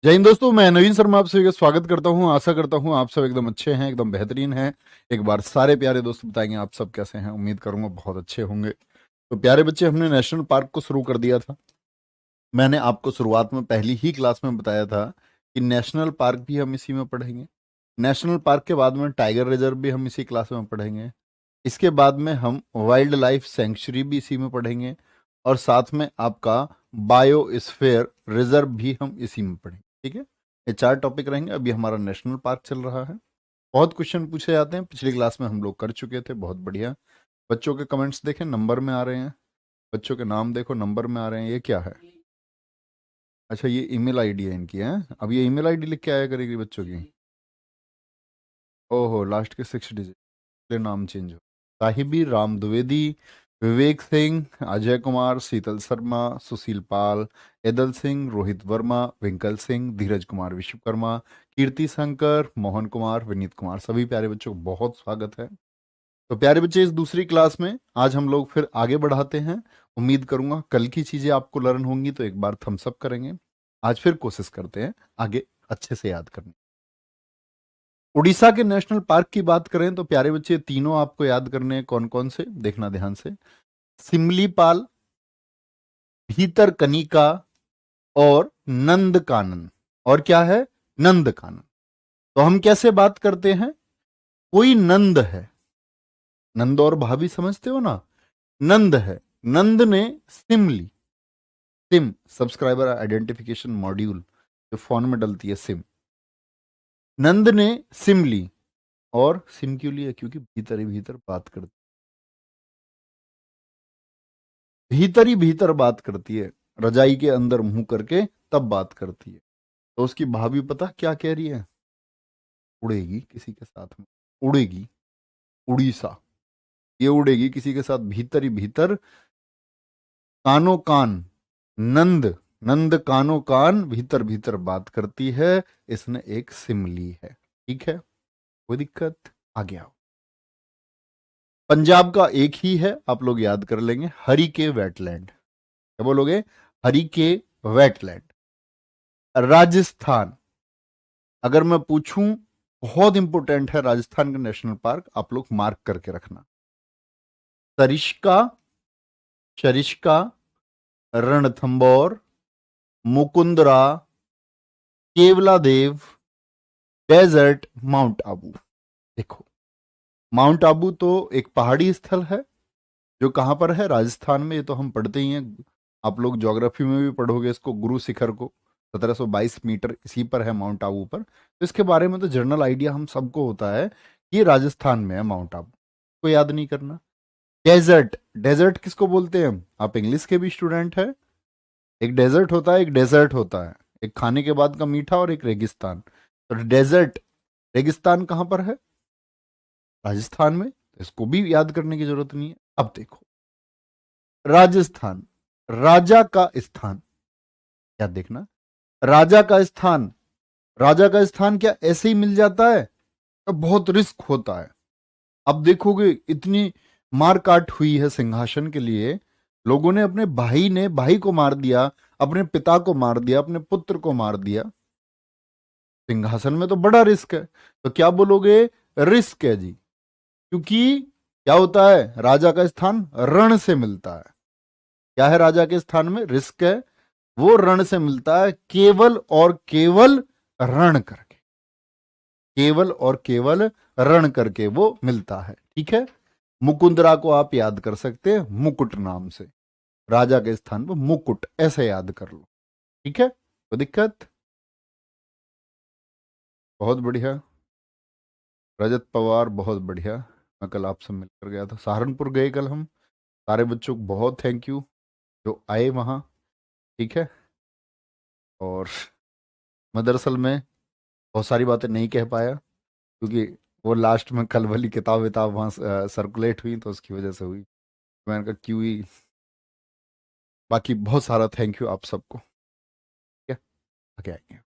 जय हिंद दोस्तों, मैं नवीन शर्मा आप सभी का स्वागत करता हूं। आशा करता हूं आप सब एकदम अच्छे हैं, एकदम बेहतरीन हैं। एक बार सारे प्यारे दोस्त बताएंगे आप सब कैसे हैं। उम्मीद करूंगा बहुत अच्छे होंगे। तो प्यारे बच्चे, हमने नेशनल पार्क को शुरू कर दिया था। मैंने आपको शुरुआत में पहली ही क्लास में बताया था कि नेशनल पार्क भी हम इसी में पढ़ेंगे। नेशनल पार्क के बाद में टाइगर रिजर्व भी हम इसी क्लास में पढ़ेंगे। इसके बाद में हम वाइल्ड लाइफ सेंचुरी भी इसी में पढ़ेंगे। और साथ में आपका बायोस्फीयर रिजर्व भी हम इसी में पढ़ेंगे। ठीक है, ये 4 टॉपिक रहेंगे। अभी हमारा नेशनल पार्क चल रहा है। बहुत क्वेश्चन पूछे जाते हैं, पिछली क्लास में हम लोग कर चुके थे, बहुत बढ़िया। बच्चों के कमेंट्स देखें, नंबर में आ रहे हैं। बच्चों के नाम देखो, नंबर में आ रहे हैं। ये क्या है? अच्छा, ये ईमेल आईडी है इनकी है। अब ये ईमेल आईडी लिख के आया करेगी बच्चों की। ओहो, लास्ट के 6 डिजिट, नाम चेंज हो। साहिबी, राम द्विवेदी, विवेक सिंह, अजय कुमार, शीतल शर्मा, सुशील पाल, एदल सिंह, रोहित वर्मा, विंकल सिंह, धीरज कुमार विश्वकर्मा, कीर्ति शंकर, मोहन कुमार, विनीत कुमार, सभी प्यारे बच्चों को बहुत स्वागत है। तो प्यारे बच्चे, इस दूसरी क्लास में आज हम लोग फिर आगे बढ़ाते हैं। उम्मीद करूंगा कल की चीजें आपको लर्न होंगी तो एक बार थम्स अप करेंगे। आज फिर कोशिश करते हैं आगे अच्छे से याद करने। उड़ीसा के नेशनल पार्क की बात करें तो प्यारे बच्चे, तीनों आपको याद करने हैं। कौन कौन से, देखना ध्यान से। सिमलीपाल, भीतरकनिका और नंदकानन। और क्या है? नंदकानन। तो हम कैसे बात करते हैं? कोई नंद है, नंद और भाभी समझते हो ना। नंद है, नंद ने सिम ली। सिम सब्सक्राइबर आइडेंटिफिकेशन मॉड्यूल, जो फोन में डलती है सिम। नंद ने सिम ली। और सिम क्यों लिया? क्योंकि भीतर ही भीतर बात करती, भीतर ही भीतर बात करती है। रजाई के अंदर मुंह करके तब बात करती है। तो उसकी भाभी पता क्या कह रही है? उड़ेगी किसी के साथ में, उड़ेगी। उड़ीसा, ये उड़ेगी किसी के साथ भीतर ही भीतर। कानो कान, नंद, नंद कानो कान भीतर भीतर बात करती है। इसने एक सिम ली है। ठीक है, कोई दिक्कत? आगे आओ। पंजाब का एक ही है, आप लोग याद कर लेंगे, हरी के वेटलैंड। क्या बोलोगे? हरी के वेटलैंड। राजस्थान, अगर मैं पूछूं, बहुत इंपॉर्टेंट है राजस्थान का नेशनल पार्क, आप लोग मार्क करके रखना। सरिस्का, शरिस्का, रणथंबोर, मुकुंदरा, केवला देव, डेजर्ट, माउंट आबू। देखो, माउंट आबू तो एक पहाड़ी स्थल है जो कहां पर है? राजस्थान में। ये तो हम पढ़ते ही हैं, आप लोग ज्योग्राफी में भी पढ़ोगे इसको, गुरु शिखर को। 1722 मीटर इसी पर है, माउंट आबू पर। तो इसके बारे में तो जनरल आइडिया हम सबको होता है कि राजस्थान में है माउंट आबू, को याद नहीं करना। डेजर्ट, डेजर्ट किसको बोलते हैं? आप इंग्लिश के भी स्टूडेंट है। एक डेजर्ट होता है, एक डेजर्ट होता है। एक खाने के बाद का मीठा और एक रेगिस्तान। तो डेजर्ट, रेगिस्तान कहां पर है? राजस्थान में। तो इसको भी याद करने की जरूरत नहीं है। अब देखो, राजस्थान, राजा का स्थान। क्या देखना? राजा का स्थान। राजा का स्थान क्या ऐसे ही मिल जाता है? तो बहुत रिस्क होता है। अब देखोगे, इतनी मार काट हुई है सिंहासन के लिए। लोगों ने, अपने भाई ने भाई को मार दिया, अपने पिता को मार दिया, अपने पुत्र को मार दिया। सिंहासन में तो बड़ा रिस्क है। तो क्या बोलोगे? रिस्क है जी। क्योंकि क्या होता है, राजा का स्थान रण से मिलता है। क्या है राजा के स्थान में? रिस्क है। वो रण से मिलता है, केवल और केवल रण करके, केवल और केवल रण करके वो मिलता है। ठीक है, मुकुंदरा को आप याद कर सकते हैं मुकुट नाम से। राजा के स्थान पर मुकुट, ऐसे याद कर लो। ठीक है, कोई दिक्कत? बहुत बढ़िया। रजत पवार, बहुत बढ़िया। मैं कल आपसे मिलकर गया था, सहारनपुर गए कल हम। सारे बच्चों को बहुत थैंक यू जो आए वहाँ। ठीक है, और मैं दरअसल में बहुत सारी बातें नहीं कह पाया, क्योंकि वो लास्ट में कल वाली किताब विताब वहाँ सर्कुलेट हुई, तो उसकी वजह से हुई। मैंने कहा क्यों ही। बाकी बहुत सारा थैंक यू आप सबको। ठीक है, आगे आएंगे।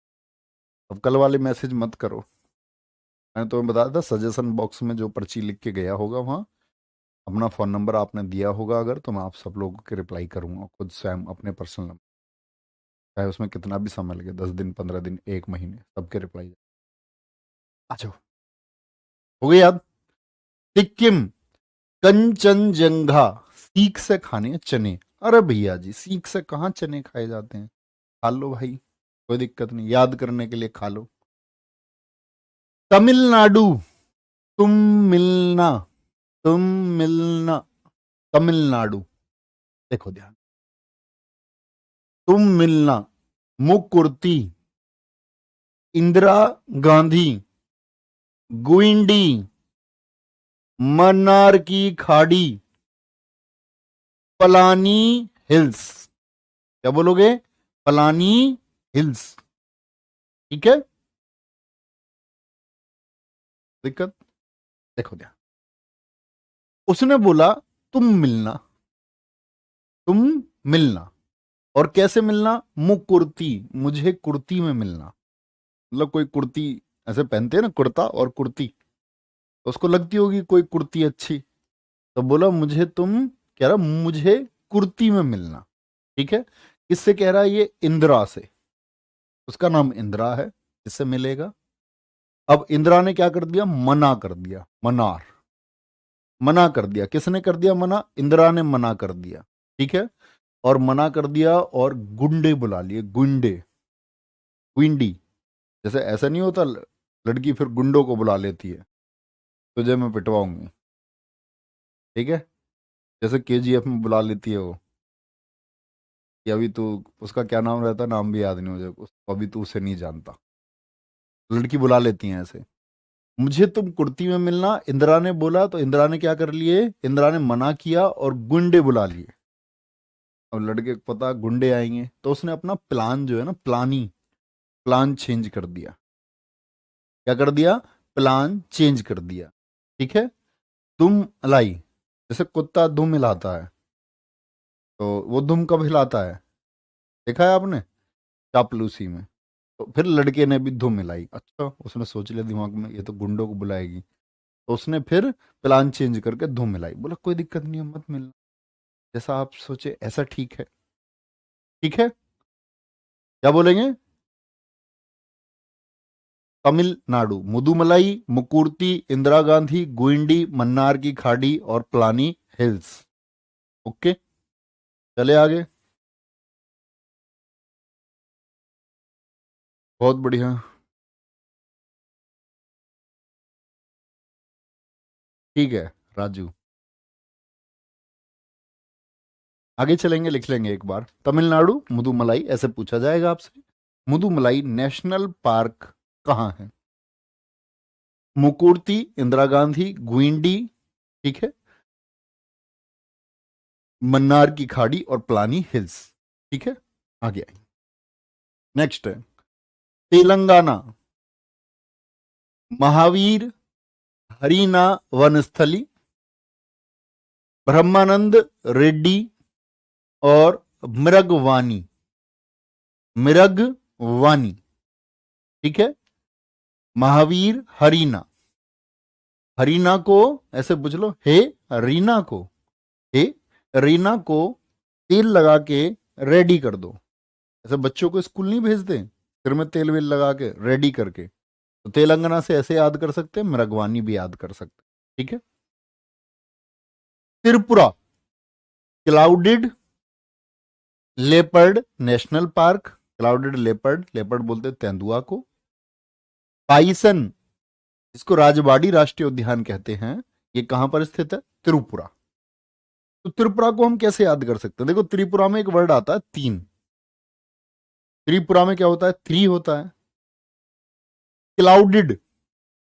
अब कल वाले मैसेज मत करो। मैंने तुम्हें बताया था, सजेशन बॉक्स में जो पर्ची लिख के गया होगा वहाँ अपना फ़ोन नंबर आपने दिया होगा, अगर तो मैं आप सब लोगों के रिप्लाई करूँगा खुद स्वयं अपने पर्सनल नंबर। चाहे उसमें कितना भी समय लगे, 10 दिन, 15 दिन, 1 महीने, सबके रिप्लाई। अच्छा, हो गई याद। सिक्किम, कंचनजंगा, सीख से खाने हैं चने। अरे भैया जी, सीख से कहाँ चने खाए जाते हैं? खा लो भाई, कोई दिक्कत नहीं, याद करने के लिए खा लो। तमिलनाडु, तुम मिलना, तुम मिलना, तमिलनाडु। देखो ध्यान, तुम मिलना, मुकुर्ती, इंदिरा गांधी, गुइंडी, मन्नार की खाड़ी, पलानी हिल्स। क्या बोलोगे? पलानी हिल्स। ठीक है, दिक्कत? देखो ध्यान, उसने बोला तुम मिलना, तुम मिलना, और कैसे मिलना? मुकुर्ती, मुझे कुर्ती में मिलना। मतलब कोई कुर्ती ऐसे पहनते हैं ना, कुर्ता और कुर्ती, तो उसको लगती होगी कोई कुर्ती अच्छी, तो बोला मुझे तुम, कह रहा मुझे कुर्ती में मिलना। ठीक है, किससे कह रहा है? ये इंदिरा से, उसका नाम इंदिरा है, इससे मिलेगा। अब इंदिरा ने क्या कर दिया? मना कर दिया, मनार, मना कर दिया। किसने कर दिया मना? इंदिरा ने मना कर दिया। ठीक है, और मना कर दिया और गुंडे बुला लिए, गुंडे, गुंडी। जैसे ऐसा नहीं होता, लड़की फिर गुंडों को बुला लेती है, तुझे मैं पिटवाऊंगी। ठीक है, जैसे केजीएफ में बुला लेती है वो, कि अभी तू, उसका क्या नाम रहता है, नाम भी याद नहीं मुझे, अभी तू उसे नहीं जानता। लड़की बुला लेती हैं ऐसे। मुझे तुम कुर्ती में मिलना, इंदिरा ने बोला, तो इंदिरा ने क्या कर लिए? इंदिरा ने मना किया और गुंडे बुला लिए। अब लड़के को पता गुंडे आएंगे, तो उसने अपना प्लान जो है ना, प्लान चेंज कर दिया। क्या कर दिया? प्लान चेंज कर दिया। ठीक है, दुम लाई, जैसे कुत्ता दुम हिलाता है, तो वो दुम कब हिलाता है? देखा है आपने? चापलूसी में। तो फिर लड़के ने भी धुम हिलाई। अच्छा, उसने सोच लिया दिमाग में, ये तो गुंडों को बुलाएगी, तो उसने फिर प्लान चेंज करके धुम हिलाई। बोला कोई दिक्कत नहीं है, मत मिलना, जैसा आप सोचे ऐसा ठीक है। ठीक है, क्या बोलेंगे? तमिलनाडु, मुदुमलाई, मुकुर्ती, इंदिरा गांधी, गुइंडी, मन्नार की खाड़ी और प्लानी हिल्स। ओके, चले आगे। बहुत बढ़िया। ठीक है राजू, आगे चलेंगे, लिख लेंगे एक बार। तमिलनाडु, मुदुमलाई, ऐसे पूछा जाएगा आपसे। मुदुमलाई नेशनल पार्क कहाँ है? मुकुर्ती, इंदिरा गांधी, गुइंडी, ठीक है, मन्नार की खाड़ी और प्लानी हिल्स। ठीक है, आगे आइए। नेक्स्ट है तेलंगाना, महावीर हरीना वनस्थली, ब्रह्मानंद रेड्डी और मृगवानी, मृगवानी। ठीक है, महावीर हरीना, हरीना को ऐसे पूछ लो, हे रीना को, हे रीना को तेल लगा के रेडी कर दो। ऐसे बच्चों को स्कूल नहीं भेजते सिर में तेल वेल लगा के रेडी करके, तो तेलंगाना से ऐसे याद कर सकते हैं, मृगवानी भी याद कर सकते हैं। ठीक है, Tripura, clouded leopard national park, clouded leopard, leopard बोलते हैं तेंदुआ को। पाइसन, इसको राजवाड़ी राष्ट्रीय उद्यान कहते हैं, ये कहां पर स्थित है? त्रिपुरा। तो त्रिपुरा को हम कैसे याद कर सकते हैं? देखो, त्रिपुरा में एक वर्ड आता है तीन। त्रिपुरा में क्या होता है? थ्री होता है। क्लाउडेड,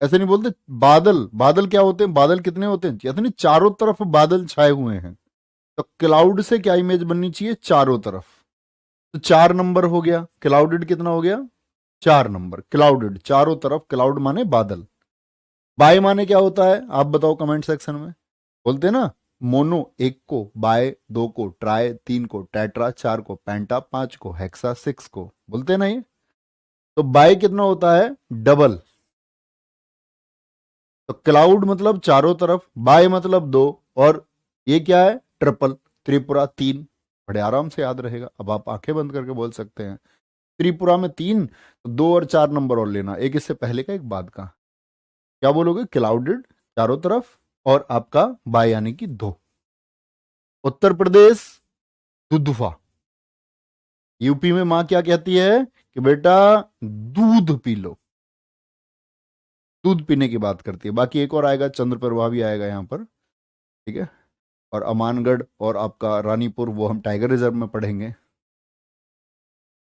ऐसे नहीं बोलते। बादल, बादल क्या होते हैं? बादल कितने होते हैं? कहते नहीं चारों तरफ बादल छाए हुए हैं, तो क्लाउड से क्या इमेज बननी चाहिए? चारों तरफ। तो 4 नंबर हो गया, क्लाउडेड कितना हो गया? 4 नंबर। क्लाउडेड चारों तरफ, क्लाउड माने बादल। बाय माने क्या होता है? आप बताओ कमेंट सेक्शन में। बोलते हैं ना, मोनो एक को, बाय दो को, ट्राय तीन को, टेट्रा चार को, पेंटा पांच को, हेक्सा सिक्स को, बोलते हैं ना ये। तो बाय कितना होता है? डबल। तो क्लाउड मतलब चारों तरफ, बाय मतलब दो, और ये क्या है? ट्रिपल, त्रिपुरा तीन। बड़े आराम से याद रहेगा। अब आप आंखें बंद करके बोल सकते हैं त्रिपुरा में 3, तो 2 और 4 नंबर और लेना, एक इससे पहले का एक बाद का। क्या बोलोगे? क्लाउडेड चारों तरफ, और आपका बाय यानी कि 2। उत्तर प्रदेश दुधवा। यूपी में मां क्या कहती है कि बेटा दूध पी लो, दूध पीने की बात करती है। बाकी एक और आएगा, चंद्र प्रभा भी आएगा यहाँ पर, ठीक है। और अमानगढ़ और आपका रानीपुर वो हम टाइगर रिजर्व में पढ़ेंगे,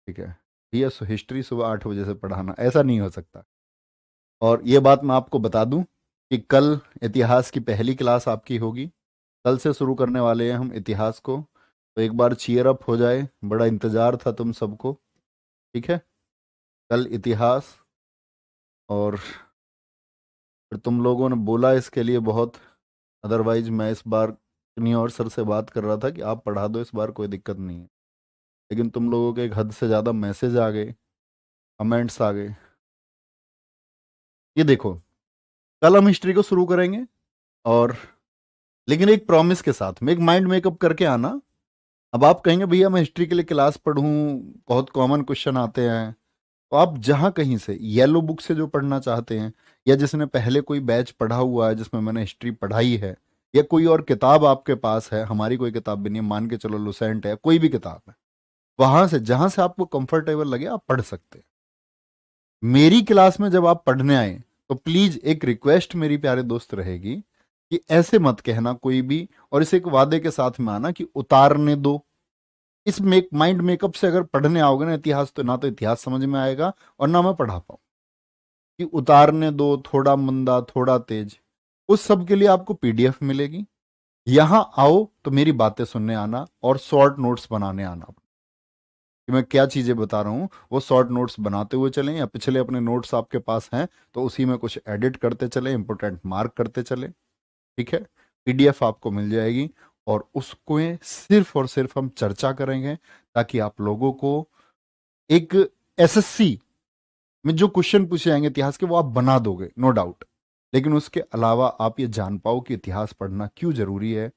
ठीक है। ये हिस्ट्री सुबह 8 बजे से पढ़ाना, ऐसा नहीं हो सकता। और ये बात मैं आपको बता दूं कि कल इतिहास की पहली क्लास आपकी होगी। कल से शुरू करने वाले हैं हम इतिहास को, तो एक बार चीयर अप हो जाए, बड़ा इंतजार था तुम सबको, ठीक है। कल इतिहास, और फिर तुम लोगों ने बोला इसके लिए बहुत, अदरवाइज मैं इस बार किन्हीं और सर से बात कर रहा था कि आप पढ़ा दो इस बार, कोई दिक्कत नहीं है। लेकिन तुम लोगों के एक हद से ज़्यादा मैसेज आ गए, कमेंट्स आ गए। ये देखो, कल हम हिस्ट्री को शुरू करेंगे, और लेकिन एक प्रॉमिस के साथ में, एक माइंड मेकअप करके आना। अब आप कहेंगे भैया मैं हिस्ट्री के लिए क्लास पढ़ूं, बहुत कॉमन क्वेश्चन आते हैं, तो आप जहां कहीं से येलो बुक से जो पढ़ना चाहते हैं, या जिसने पहले कोई बैच पढ़ा हुआ है जिसमें मैंने हिस्ट्री पढ़ाई है, या कोई और किताब आपके पास है, हमारी कोई किताब भी नहीं है, मान के चलो लुसेंट है, कोई भी किताब है, वहां से जहां से आपको कंफर्टेबल लगे आप पढ़ सकते हैं। मेरी क्लास में जब आप पढ़ने आए, तो प्लीज एक रिक्वेस्ट मेरी प्यारे दोस्त रहेगी कि ऐसे मत कहना कोई भी, और इसे एक वादे के साथ में आना कि उतारने दो। इस माइंड मेकअप से अगर पढ़ने आओगे ना इतिहास, तो ना तो इतिहास समझ में आएगा और ना मैं पढ़ा पाऊं। कि उतारने दो, थोड़ा मंदा थोड़ा तेज, उस सब के लिए आपको पीडीएफ मिलेगी। यहां आओ तो मेरी बातें सुनने आना और शॉर्ट नोट्स बनाने आना, कि मैं क्या चीजें बता रहा हूं वो शॉर्ट नोट्स बनाते हुए चलें, या पिछले अपने नोट्स आपके पास हैं तो उसी में कुछ एडिट करते चले, इंपोर्टेंट मार्क करते चले, ठीक है। पीडीएफ आपको मिल जाएगी, और उसको सिर्फ और सिर्फ हम चर्चा करेंगे, ताकि आप लोगों को एक एसएससी में जो क्वेश्चन पूछे जाएंगे इतिहास के, वो आप बना दोगे, नो डाउट। लेकिन उसके अलावा आप ये जान पाओ कि इतिहास पढ़ना क्यों जरूरी है,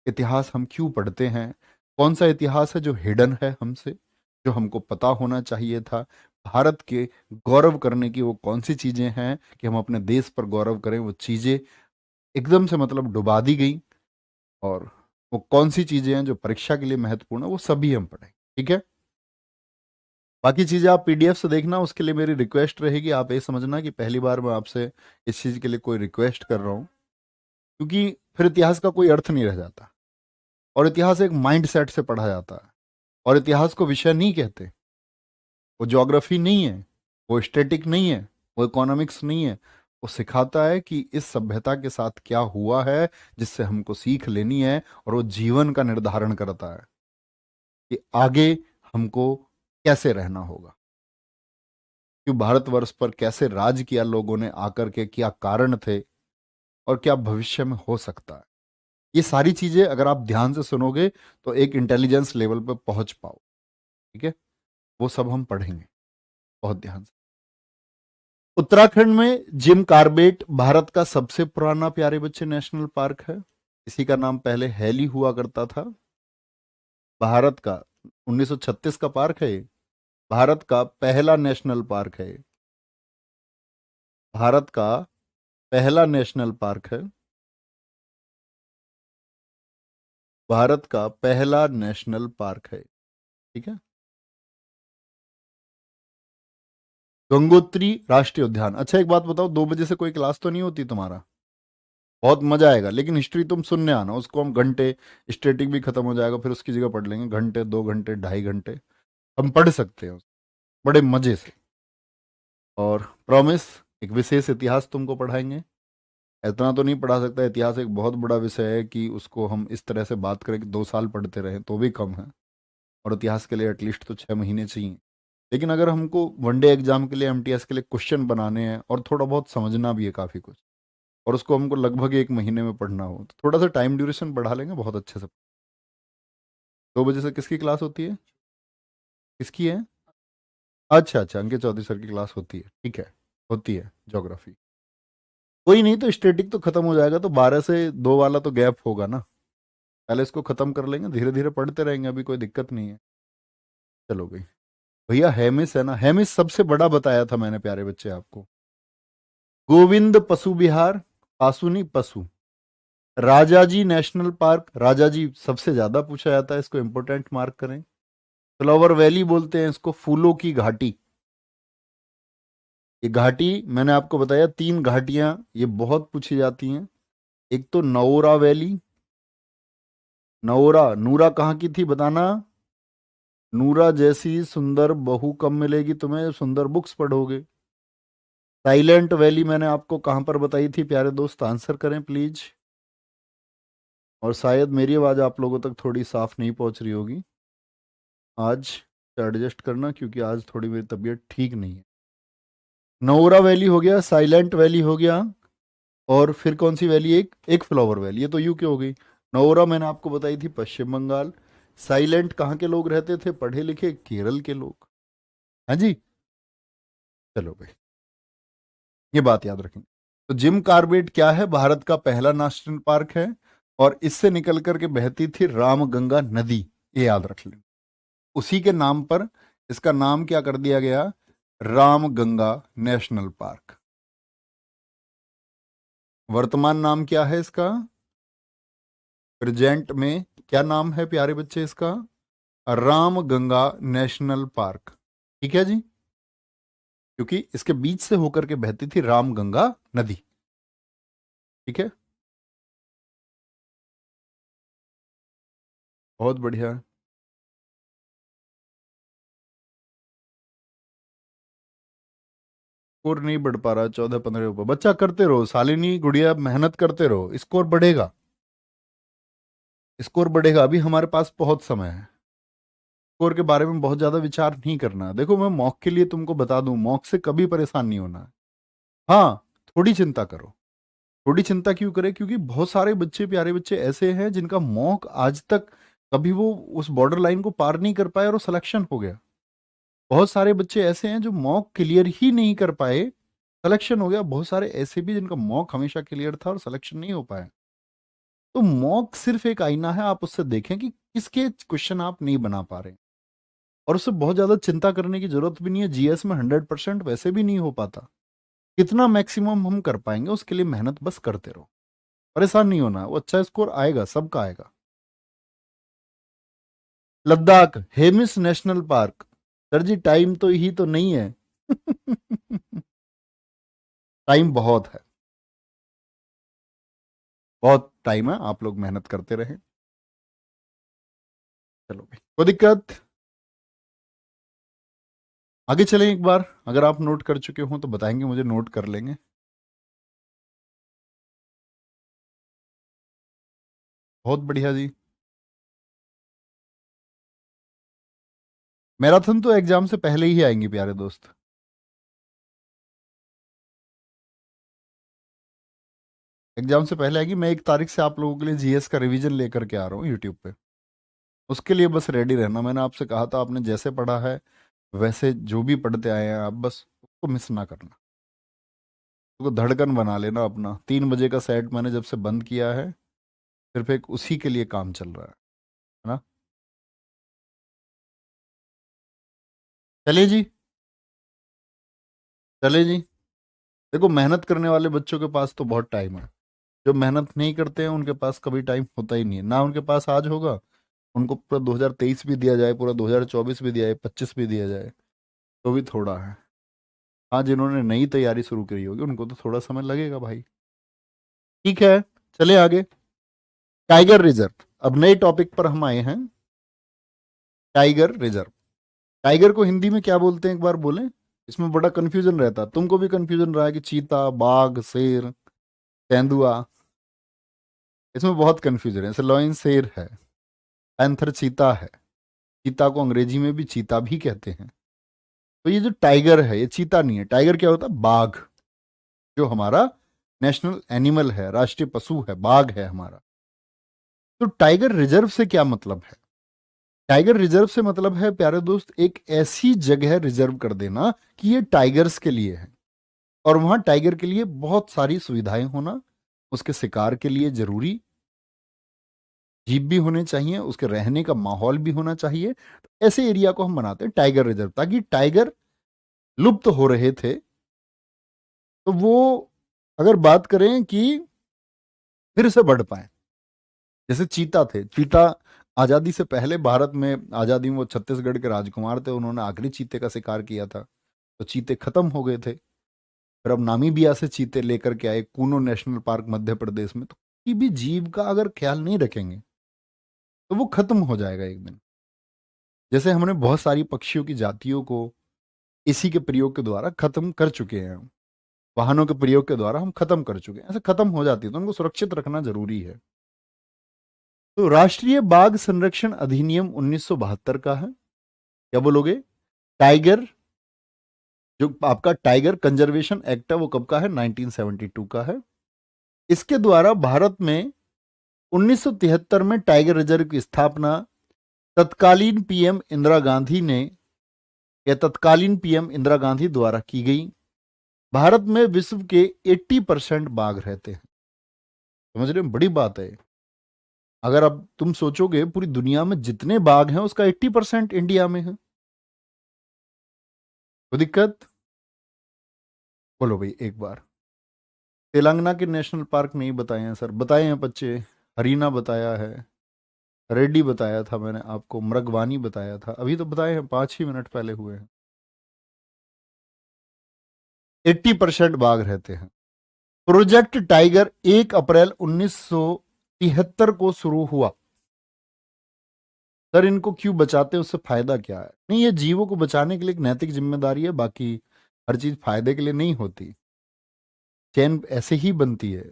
इतिहास हम क्यों पढ़ते हैं, कौन सा इतिहास है जो हिडन है हमसे, जो हमको पता होना चाहिए था। भारत के गौरव करने की वो कौन सी चीजें हैं कि हम अपने देश पर गौरव करें, वो चीजें एकदम से मतलब डुबा दी गई। और वो कौन सी चीजें हैं जो परीक्षा के लिए महत्वपूर्ण है, वो सभी हम पढ़ें, ठीक है। बाकी चीजें आप पीडीएफ से देखना। उसके लिए मेरी रिक्वेस्ट रहेगी, आप ये समझना कि पहली बार मैं आपसे इस चीज के लिए कोई रिक्वेस्ट कर रहा हूं, क्योंकि फिर इतिहास का कोई अर्थ नहीं रह जाता। और इतिहास एक माइंड सेट से पढ़ा जाता है, और इतिहास को विषय नहीं कहते। वो ज्योग्राफी नहीं है, वो स्टैटिक नहीं है, वो इकोनॉमिक्स नहीं है। वो सिखाता है कि इस सभ्यता के साथ क्या हुआ है, जिससे हमको सीख लेनी है, और वो जीवन का निर्धारण करता है कि आगे हमको कैसे रहना होगा, कि भारतवर्ष पर कैसे राज किया लोगों ने आकर के, क्या कारण थे, और क्या भविष्य में हो सकता है। ये सारी चीजें अगर आप ध्यान से सुनोगे तो एक इंटेलिजेंस लेवल पे पहुंच पाओ, ठीक है। वो सब हम पढ़ेंगे बहुत ध्यान से। उत्तराखंड में जिम कॉर्बेट भारत का सबसे पुराना प्यारे बच्चे नेशनल पार्क है। इसी का नाम पहले हैली हुआ करता था। भारत का 1936 का पार्क है ये। भारत का पहला नेशनल पार्क है ये। भारत का पहला नेशनल पार्क है। भारत का पहला नेशनल पार्क है, ठीक है। गंगोत्री राष्ट्रीय उद्यान। अच्छा एक बात बताओ, 2 बजे से कोई क्लास तो नहीं होती तुम्हारा? बहुत मजा आएगा, लेकिन हिस्ट्री तुम सुनने आना, उसको हम घंटे, स्टैटिक भी खत्म हो जाएगा फिर उसकी जगह पढ़ लेंगे, घंटे 2 घंटे 2.5 घंटे हम पढ़ सकते हैं बड़े मजे से। और प्रॉमिस, एक विशेष इतिहास तुमको पढ़ाएंगे। इतना तो नहीं पढ़ा सकता, इतिहास एक बहुत बड़ा विषय है कि उसको हम इस तरह से बात करें कि 2 साल पढ़ते रहे तो भी कम है। और इतिहास के लिए एटलीस्ट तो 6 महीने चाहिए। लेकिन अगर हमको वनडे एग्जाम के लिए, एमटीएस के लिए क्वेश्चन बनाने हैं, और थोड़ा बहुत समझना भी है काफ़ी कुछ, और उसको हमको लगभग 1 महीने में पढ़ना हो, तो थोड़ा सा टाइम ड्यूरेशन बढ़ा लेंगे बहुत अच्छे से। 2 बजे से किसकी क्लास होती है? किसकी है? अच्छा अच्छा, अंकित चौधरी सर की क्लास होती है, ठीक है। होती है ज्योग्राफी। कोई नहीं, तो स्टैटिक तो खत्म हो जाएगा, तो 12 से 2 वाला तो गैप होगा ना। पहले इसको खत्म कर लेंगे, धीरे धीरे पढ़ते रहेंगे, अभी कोई दिक्कत नहीं है। चलो भाई, भैया हेमिस है ना, हेमिस सबसे बड़ा बताया था मैंने प्यारे बच्चे आपको। गोविंद पशु विहार, पासु नहीं पशु। राजाजी नेशनल पार्क, राजाजी सबसे ज्यादा पूछा जाता है, इसको इंपोर्टेंट मार्क करें। फ्लावर वैली बोलते हैं इसको, फूलों की घाटी। ये घाटी मैंने आपको बताया, 3 घाटियां ये बहुत पूछी जाती हैं। एक तो नौरा वैली, नौरा, नूरा कहाँ की थी बताना। नूरा जैसी सुंदर बहू कब मिलेगी तुम्हें, सुंदर बुक्स पढ़ोगे। साइलेंट वैली मैंने आपको कहां पर बताई थी प्यारे दोस्त, आंसर करें प्लीज। और शायद मेरी आवाज आप लोगों तक थोड़ी साफ नहीं पहुंच रही होगी, आज एडजस्ट करना क्योंकि आज थोड़ी मेरी तबीयत ठीक नहीं है। नौरा वैली हो गया, साइलेंट वैली हो गया, और फिर कौन सी वैली, एक एक फ्लावर वैली, ये तो यूके हो गई। नौरा मैंने आपको बताई थी पश्चिम बंगाल। साइलेंट कहाँ के लोग रहते थे, पढ़े लिखे केरल के लोग। हाँ जी, चलो भाई, ये बात याद रखेंगे। तो जिम कार्बेट क्या है, भारत का पहला नेशनल पार्क है, और इससे निकल करके बहती थी रामगंगा नदी, ये याद रख लें। उसी के नाम पर इसका नाम क्या कर दिया गया, रामगंगा नेशनल पार्क। वर्तमान नाम क्या है इसका, प्रेजेंट में क्या नाम है प्यारे बच्चे इसका, रामगंगा नेशनल पार्क। ठीक है जी, क्योंकि इसके बीच से होकर के बहती थी रामगंगा नदी। ठीक है, बहुत बढ़िया। स्कोर नहीं बढ़ पा रहा, 14-15 ऊपर, बच्चा करते रहो, शालिनी गुड़िया मेहनत करते रहो, स्कोर बढ़ेगा, स्कोर बढ़ेगा, अभी हमारे पास बहुत समय है। स्कोर के बारे में बहुत ज्यादा विचार नहीं करना। देखो मैं मॉक के लिए तुमको बता दूं, मॉक से कभी परेशान नहीं होना है। हाँ, थोड़ी चिंता करो। थोड़ी चिंता क्यों करें, क्योंकि बहुत सारे बच्चे, प्यारे बच्चे ऐसे हैं जिनका मॉक आज तक कभी वो उस बॉर्डर लाइन को पार नहीं कर पाए और वो सिलेक्शन हो गया। बहुत सारे बच्चे ऐसे हैं जो मॉक क्लियर ही नहीं कर पाए, सिलेक्शन हो गया। बहुत सारे ऐसे भी जिनका मॉक हमेशा क्लियर था और सिलेक्शन नहीं हो पाया। तो मॉक सिर्फ एक आईना है, आप उससे देखें कि किसके क्वेश्चन आप नहीं बना पा रहे, और उससे बहुत ज्यादा चिंता करने की जरूरत भी नहीं है। जीएस में 100% वैसे भी नहीं हो पाता, कितना मैक्सिमम हम कर पाएंगे उसके लिए मेहनत बस करते रहो, परेशान नहीं होना, वो अच्छा स्कोर आएगा, सबका आएगा। Ladakh, Hemis national park, sir ji time तो ही तो नहीं है। टाइम बहुत है, बहुत टाइम है, आप लोग मेहनत करते रहें। चलो भाई, कोई दिक्कत, आगे चलें एक बार। अगर आप नोट कर चुके हो तो बताएंगे मुझे, नोट कर लेंगे। बहुत बढ़िया जी। मैराथन तो एग्जाम से पहले ही आएंगी प्यारे दोस्त। एग्जाम से पहले आएगी, मैं 1 तारीख से आप लोगों के लिए जीएस का रिवीजन लेकर के आ रहा हूँ यूट्यूब पे। उसके लिए बस रेडी रहना, मैंने आपसे कहा था, आपने जैसे पढ़ा है वैसे जो भी पढ़ते आए हैं आप बस उसको मिस ना करना, उसको धड़कन बना लेना अपना। 3 बजे का सेट मैंने जब से बंद किया है, सिर्फ एक उसी के लिए काम चल रहा है ना। चलिए जी, चलिए जी। देखो मेहनत करने वाले बच्चों के पास तो बहुत टाइम है, जो मेहनत नहीं करते हैं उनके पास कभी टाइम होता ही नहीं है ना। उनके पास आज होगा, उनको पूरा 2023 भी दिया जाए, पूरा 2024 भी दिया जाए, 25 भी दिया जाए, तो भी थोड़ा है। हाँ, जिन्होंने नई तैयारी शुरू करी होगी उनको तो थोड़ा समय लगेगा भाई। ठीक है, चले आगे। टाइगर रिजर्व, अब नए टॉपिक पर हम आए हैं। टाइगर रिजर्व, टाइगर को हिंदी में क्या बोलते हैं एक बार बोलें, इसमें बड़ा कंफ्यूजन रहता है, तुमको भी कंफ्यूजन रहा है कि चीता, बाघ, शेर, तेंदुआ, इसमें बहुत कंफ्यूजन है। जैसे लॉयन शेर है, पैंथर चीता है, चीता को अंग्रेजी में भी चीता भी कहते हैं। तो ये जो टाइगर है ये चीता नहीं है, टाइगर क्या होता है, बाघ, जो हमारा नेशनल एनिमल है, राष्ट्रीय पशु है, बाघ है हमारा। तो टाइगर रिजर्व से क्या मतलब है, टाइगर रिजर्व से मतलब है प्यारे दोस्त, एक ऐसी जगह रिजर्व कर देना कि ये टाइगर्स के लिए है, और वहां टाइगर के लिए बहुत सारी सुविधाएं होना, उसके शिकार के लिए जरूरी जीव भी होने चाहिए, उसके रहने का माहौल भी होना चाहिए। तो ऐसे एरिया को हम बनाते हैं टाइगर रिजर्व, ताकि टाइगर लुप्त हो रहे थे तो वो, अगर बात करें कि फिर से बढ़ पाए। जैसे चीता थे, चीता आजादी से पहले भारत में, आजादी में वो छत्तीसगढ़ के राजकुमार थे, उन्होंने आखिरी चीते का शिकार किया था, तो चीते खत्म हो गए थे। फिर अब नामीबिया से चीते लेकर के आए, कूनो नेशनल पार्क मध्य प्रदेश में। तो किसी भी जीव का अगर ख्याल नहीं रखेंगे तो वो खत्म हो जाएगा एक दिन। जैसे हमने बहुत सारी पक्षियों की जातियों को इसी के प्रयोग के द्वारा खत्म कर चुके हैं, वाहनों के प्रयोग के द्वारा हम खत्म कर चुके हैं, ऐसे खत्म हो जाती है, तो उनको सुरक्षित रखना जरूरी है। तो राष्ट्रीय बाघ संरक्षण अधिनियम 1972 का है। क्या बोलोगे? टाइगर, जो आपका टाइगर कंजर्वेशन एक्ट है वो कब का है? 1972 का है। इसके द्वारा भारत में 1973 में टाइगर रिजर्व की स्थापना तत्कालीन पीएम इंदिरा गांधी ने, या तत्कालीन पीएम इंदिरा गांधी द्वारा की गई। भारत में विश्व के 80% बाघ रहते हैं। समझ रहे हो, बड़ी बात है। अगर अब तुम सोचोगे पूरी दुनिया में जितने बाघ हैं उसका 80% इंडिया में है। कोई दिक्कत? बोलो भाई एक बार। तेलंगाना के नेशनल पार्क नहीं बताए हैं सर? बताए हैं बच्चे। हरीना बताया है, रेड्डी बताया था मैंने आपको, मृगवानी बताया था, अभी तो बताए हैं, 5 ही मिनट पहले हुए हैं। 80% बाघ रहते हैं। प्रोजेक्ट टाइगर 1 अप्रैल 1973 को शुरू हुआ। सर इनको क्यों बचाते हैं, उससे फायदा क्या है? नहीं, ये जीवों को बचाने के लिए एक नैतिक जिम्मेदारी है, बाकी हर चीज फायदे के लिए नहीं होती। चैन ऐसे ही बनती है,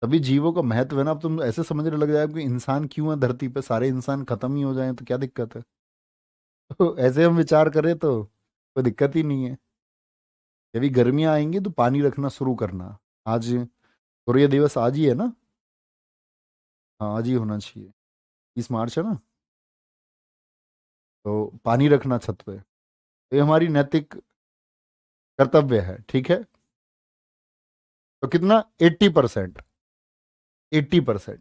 तभी जीवों का महत्व है ना। अब तुम ऐसे समझने लग जाए कि इंसान क्यों है धरती पे, सारे इंसान खत्म ही हो जाएं तो क्या दिक्कत है? तो ऐसे हम विचार करें तो कोई दिक्कत ही नहीं है। जब भी गर्मियां आएंगी तो पानी रखना शुरू करना। आज सूर्य दिवस आज ही है ना? हाँ आज ही होना चाहिए, 30 मार्च है ना। तो पानी रखना छत पे, तो ये हमारी नैतिक कर्तव्य है, ठीक है। तो कितना? 80%। 80%,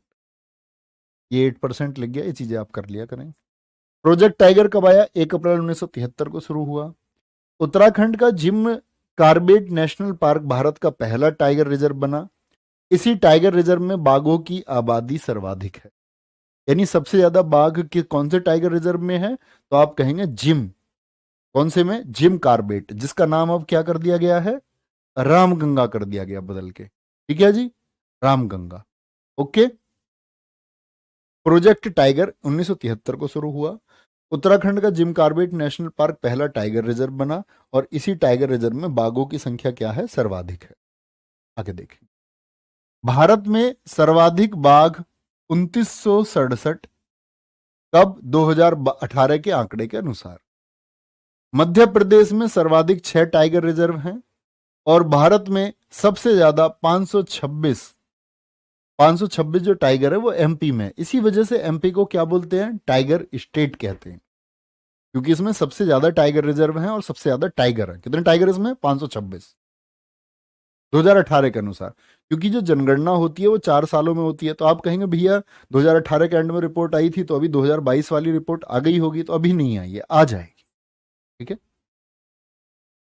ये 8% लग गया, ये चीजें आप कर लिया करें। प्रोजेक्ट टाइगर कब आया? 1 अप्रैल 1973 को शुरू हुआ। उत्तराखंड का Jim Corbett national park Bharat का पहला टाइगर रिजर्व बना। इसी टाइगर रिजर्व में बाघों की आबादी सर्वाधिक है। यानी सबसे ज्यादा बाघ के कौन से टाइगर रिजर्व में है? तो आप कहेंगे जिम। कौन से में? जिम कार्बेट, जिसका नाम अब क्या कर दिया गया है? रामगंगा कर दिया गया बदल के। ठीक है जी, रामगंगा। ओके। प्रोजेक्ट टाइगर 1973 को शुरू हुआ। उत्तराखंड का जिम कार्बेट नेशनल पार्क पहला टाइगर रिजर्व बना, और इसी टाइगर रिजर्व में बाघों की संख्या क्या है? सर्वाधिक है। आगे देखें। भारत में सर्वाधिक बाघ 2967, कब? 2018 के आंकड़े के अनुसार। मध्य प्रदेश में सर्वाधिक 6 टाइगर रिजर्व हैं, और भारत में सबसे ज्यादा 526 जो टाइगर है वो एमपी में। इसी वजह से एमपी को क्या बोलते हैं? टाइगर स्टेट कहते हैं, क्योंकि इसमें सबसे ज्यादा टाइगर रिजर्व हैं और सबसे ज्यादा टाइगर है। कितने टाइगर इसमें? 526, 2018 के अनुसार। क्योंकि जो जनगणना होती है वो 4 सालों में होती है, तो आप कहेंगे भैया 2018 के एंड में रिपोर्ट आई थी, तो अभी 2022 वाली रिपोर्ट आ गई होगी। तो अभी नहीं आई है, आ जाएगी। ठीक है।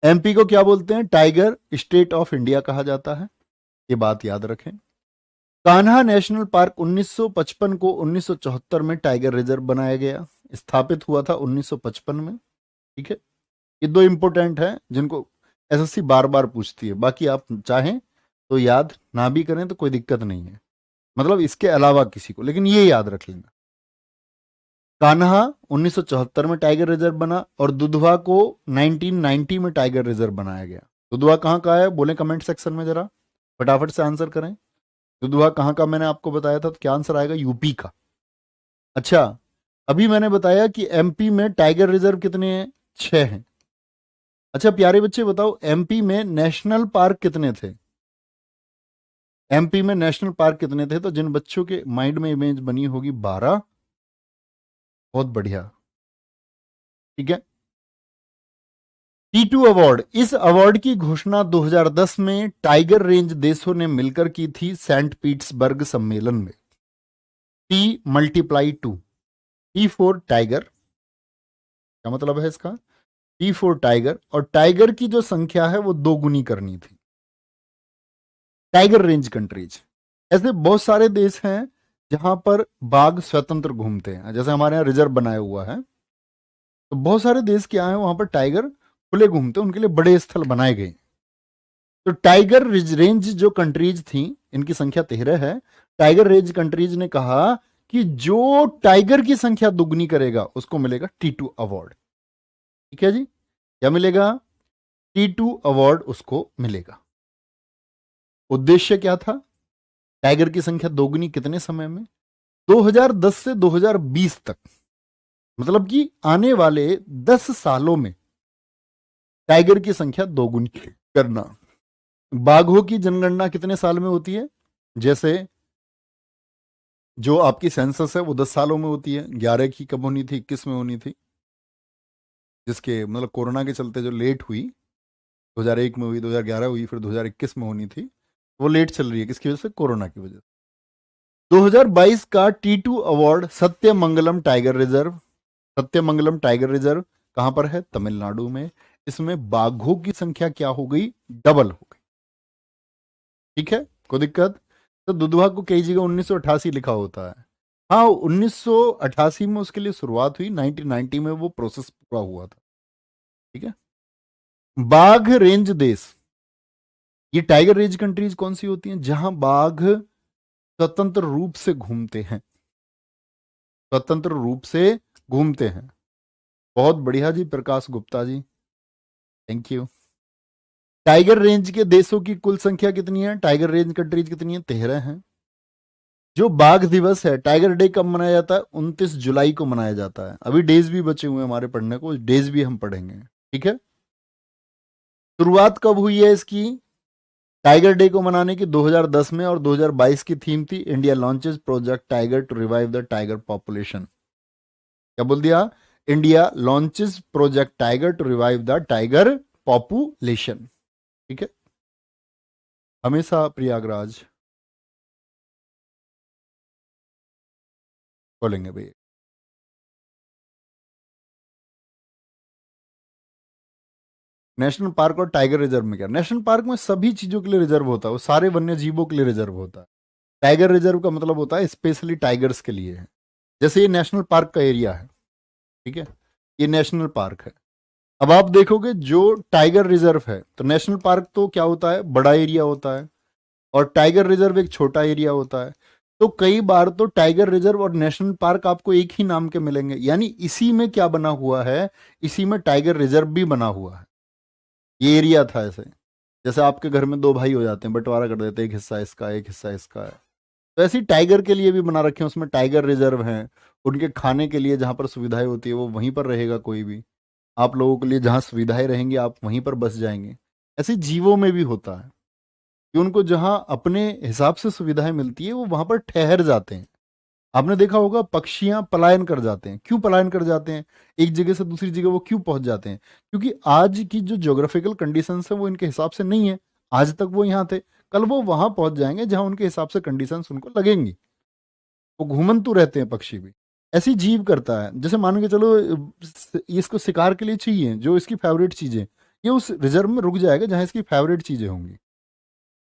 एमपी को क्या बोलते हैं? टाइगर स्टेट ऑफ इंडिया कहा जाता है, ये बात याद रखें। कान्हा नेशनल पार्क 1955 को 1974 में टाइगर रिजर्व बनाया गया, स्थापित हुआ था 1955 में। ठीक है। ये दो इंपॉर्टेंट हैं जिनको एसएससी बार बार पूछती है, बाकी आप चाहें तो याद ना भी करें तो कोई दिक्कत नहीं है, मतलब इसके अलावा किसी को, लेकिन ये याद रख लेना। कान्हा 1974 में टाइगर रिजर्व बना, और दुधवा को 1990 में टाइगर रिजर्व बनाया गया। दुधवा कहाँ का है? बोले कमेंट सेक्शन में जरा, फटाफट से आंसर करें। दुधवा कहाँ का मैंने आपको बताया था, तो क्या आंसर आएगा? यूपी का। अच्छा, अभी मैंने बताया कि एमपी में टाइगर रिजर्व कितने हैं? 6 हैं। अच्छा प्यारे बच्चे बताओ, एमपी में नेशनल पार्क कितने थे? एमपी में नेशनल पार्क कितने थे? तो जिन बच्चों के माइंड में इमेज बनी होगी 12, बहुत बढ़िया। ठीक है। T2 अवार्ड, इस अवार्ड की घोषणा 2010 में टाइगर रेंज देशों ने मिलकर की थी सेंट पीटर्सबर्ग सम्मेलन में। T multiply 2, T for tiger, क्या मतलब है इसका, T फॉर टाइगर, और टाइगर की जो संख्या है वो 2 गुनी करनी थी। टाइगर रेंज कंट्रीज, ऐसे बहुत सारे देश हैं जहां पर बाघ स्वतंत्र घूमते हैं, जैसे हमारे यहाँ रिजर्व बनाया हुआ है, तो बहुत सारे देश क्या है वहां पर टाइगर खुले घूमते हैं, उनके लिए बड़े स्थल बनाए गए। तो टाइगर रेंज जो कंट्रीज थी, इनकी संख्या 13 है। टाइगर रेंज कंट्रीज ने कहा कि जो टाइगर की संख्या दुगनी करेगा उसको मिलेगा T2 अवार्ड। ठीक है जी, क्या मिलेगा, T2 अवार्ड उसको मिलेगा। उद्देश्य क्या था, टाइगर की संख्या दोगुनी कितने समय में, 2010 से 2020 तक, मतलब कि आने वाले 10 सालों में टाइगर की संख्या दोगुनी करना। बाघों की जनगणना कितने साल में होती है, जैसे जो आपकी सेंसस है वो 10 सालों में होती है, 11 की कब होनी थी, 21 में होनी थी, जिसके मतलब कोरोना के चलते जो लेट हुई, 2001 में हुई, 2011 हुई, फिर 2021 में होनी थी, वो लेट चल रही है, किसकी वजह से, कोरोना की वजह से। 2022 का T2 award Sathyamangalam tiger reserve, Sathyamangalam tiger reserve कहां पर है, तमिलनाडु में। इसमें बाघों की संख्या क्या हो गई, डबल हो गई। ठीक है, कोई दिक्कत, तो दुधवा को कई जगह 1988 लिखा होता है, हाँ 1988 में उसके लिए शुरुआत हुई, 1990 में वो प्रोसेस पूरा हुआ था। ठीक है, बाघ रेंज देश, ये टाइगर रेंज कंट्रीज कौन सी होती हैं, जहां बाघ स्वतंत्र रूप से घूमते हैं, स्वतंत्र रूप से घूमते हैं। बहुत बढ़िया जी Prakash Gupta ji, thank you. Tiger range के देशों की कुल संख्या कितनी है, टाइगर रेंज कंट्रीज कितनी है, 13 है। जो बाघ दिवस है, टाइगर डे कब मनाया जाता है, 29 जुलाई को मनाया जाता है। अभी डेज भी बचे हुए हैं हमारे पढ़ने को, डेज भी हम पढ़ेंगे। ठीक है, शुरुआत कब हुई है इसकी, टाइगर डे को मनाने की 2010 में, और 2022 की थीम थी India launches project tiger to revive the tiger population. क्या बोल दिया, India launches project tiger to revive the tiger population. ठीक है, हमेशा प्रयागराज बोलेंगे भैया। नेशनल पार्क और टाइगर रिजर्व में क्या, नेशनल पार्क में सभी चीजों के लिए रिजर्व होता है, वो सारे वन्य जीवों के लिए रिजर्व होता है। टाइगर रिजर्व का मतलब होता है स्पेशली टाइगर्स के लिए है, जैसे ये नेशनल पार्क का एरिया है। ठीक है, ये नेशनल पार्क है। अब आप देखोगे जो टाइगर रिजर्व है, तो नेशनल पार्क तो क्या होता है, बड़ा एरिया होता है, और टाइगर रिजर्व एक छोटा एरिया होता है। तो कई बार तो टाइगर रिजर्व और नेशनल पार्क आपको एक ही नाम के मिलेंगे, यानी इसी में क्या बना हुआ है, इसी में टाइगर रिजर्व भी बना हुआ है। ये एरिया था ऐसे, जैसे आपके घर में 2 भाई हो जाते हैं, बंटवारा कर देते हैं, एक हिस्सा इसका एक हिस्सा इसका है, तो ऐसे ही टाइगर के लिए भी बना रखे हैं, उसमें टाइगर रिजर्व हैं। उनके खाने के लिए जहां पर सुविधाएं होती है वो वहीं पर रहेगा, कोई भी आप लोगों के लिए जहां सुविधाएं रहेंगी आप वहीं पर बस जाएंगे। ऐसे जीवों में भी होता है कि उनको जहां अपने हिसाब से सुविधाएं मिलती है वो वहां पर ठहर जाते हैं। आपने देखा होगा पक्षियां पलायन कर जाते हैं, क्यों पलायन कर जाते हैं, एक जगह से दूसरी जगह वो क्यों पहुंच जाते हैं, क्योंकि आज की जो ज्योग्राफिकल कंडीशंस है वो इनके हिसाब से नहीं है। आज तक वो यहाँ थे, कल वो वहां पहुंच जाएंगे जहां उनके हिसाब से कंडीशंस उनको लगेंगी। वो घूमंतु रहते हैं पक्षी भी, ऐसी जीव करता है। जैसे मान के चलो इसको शिकार के लिए चाहिए जो इसकी फेवरेट चीजें, ये उस रिजर्व में रुक जाएगा जहां इसकी फेवरेट चीजें होंगी।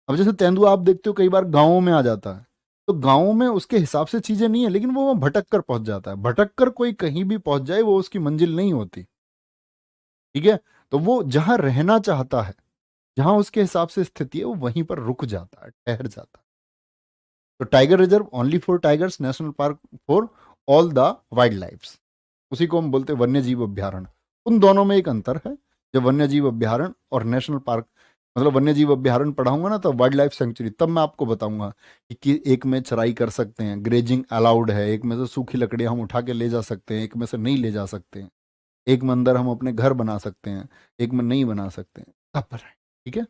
अब जैसे तेंदुआ आप देखते हो कई बार गाँवों में आ जाता है, तो गाँवों में उसके हिसाब से चीजें नहीं है, लेकिन वो वहां भटक कर पहुंच जाता है। भटक कर कोई कहीं भी पहुंच जाए वो उसकी मंजिल नहीं होती। ठीक है, तो वो जहां रहना चाहता है, जहां उसके हिसाब से स्थिति है, वो वहीं पर रुक जाता है, ठहर जाता है। तो tiger reserve only for tigers, national park for all the wild life, उसी को हम बोलते हैं वन्य जीव अभ्यारण्य। उन दोनों में एक अंतर है, जब वन्य जीव अभ्यारण्य और नेशनल पार्क, मतलब वन्य जीव अभ्यारण्य पढ़ाऊंगा ना तो वाइल्ड लाइफ सेंचुरी, तब मैं आपको बताऊंगा कि एक में चराई कर सकते हैं, ग्रेजिंग अलाउड है, एक में से सूखी लकड़ियां हम उठा के ले जा सकते हैं, एक में से नहीं ले जा सकते हैं, एक में अंदर हम अपने घर बना सकते हैं, एक में नहीं बना सकते हैं, सब पर है। ठीक है,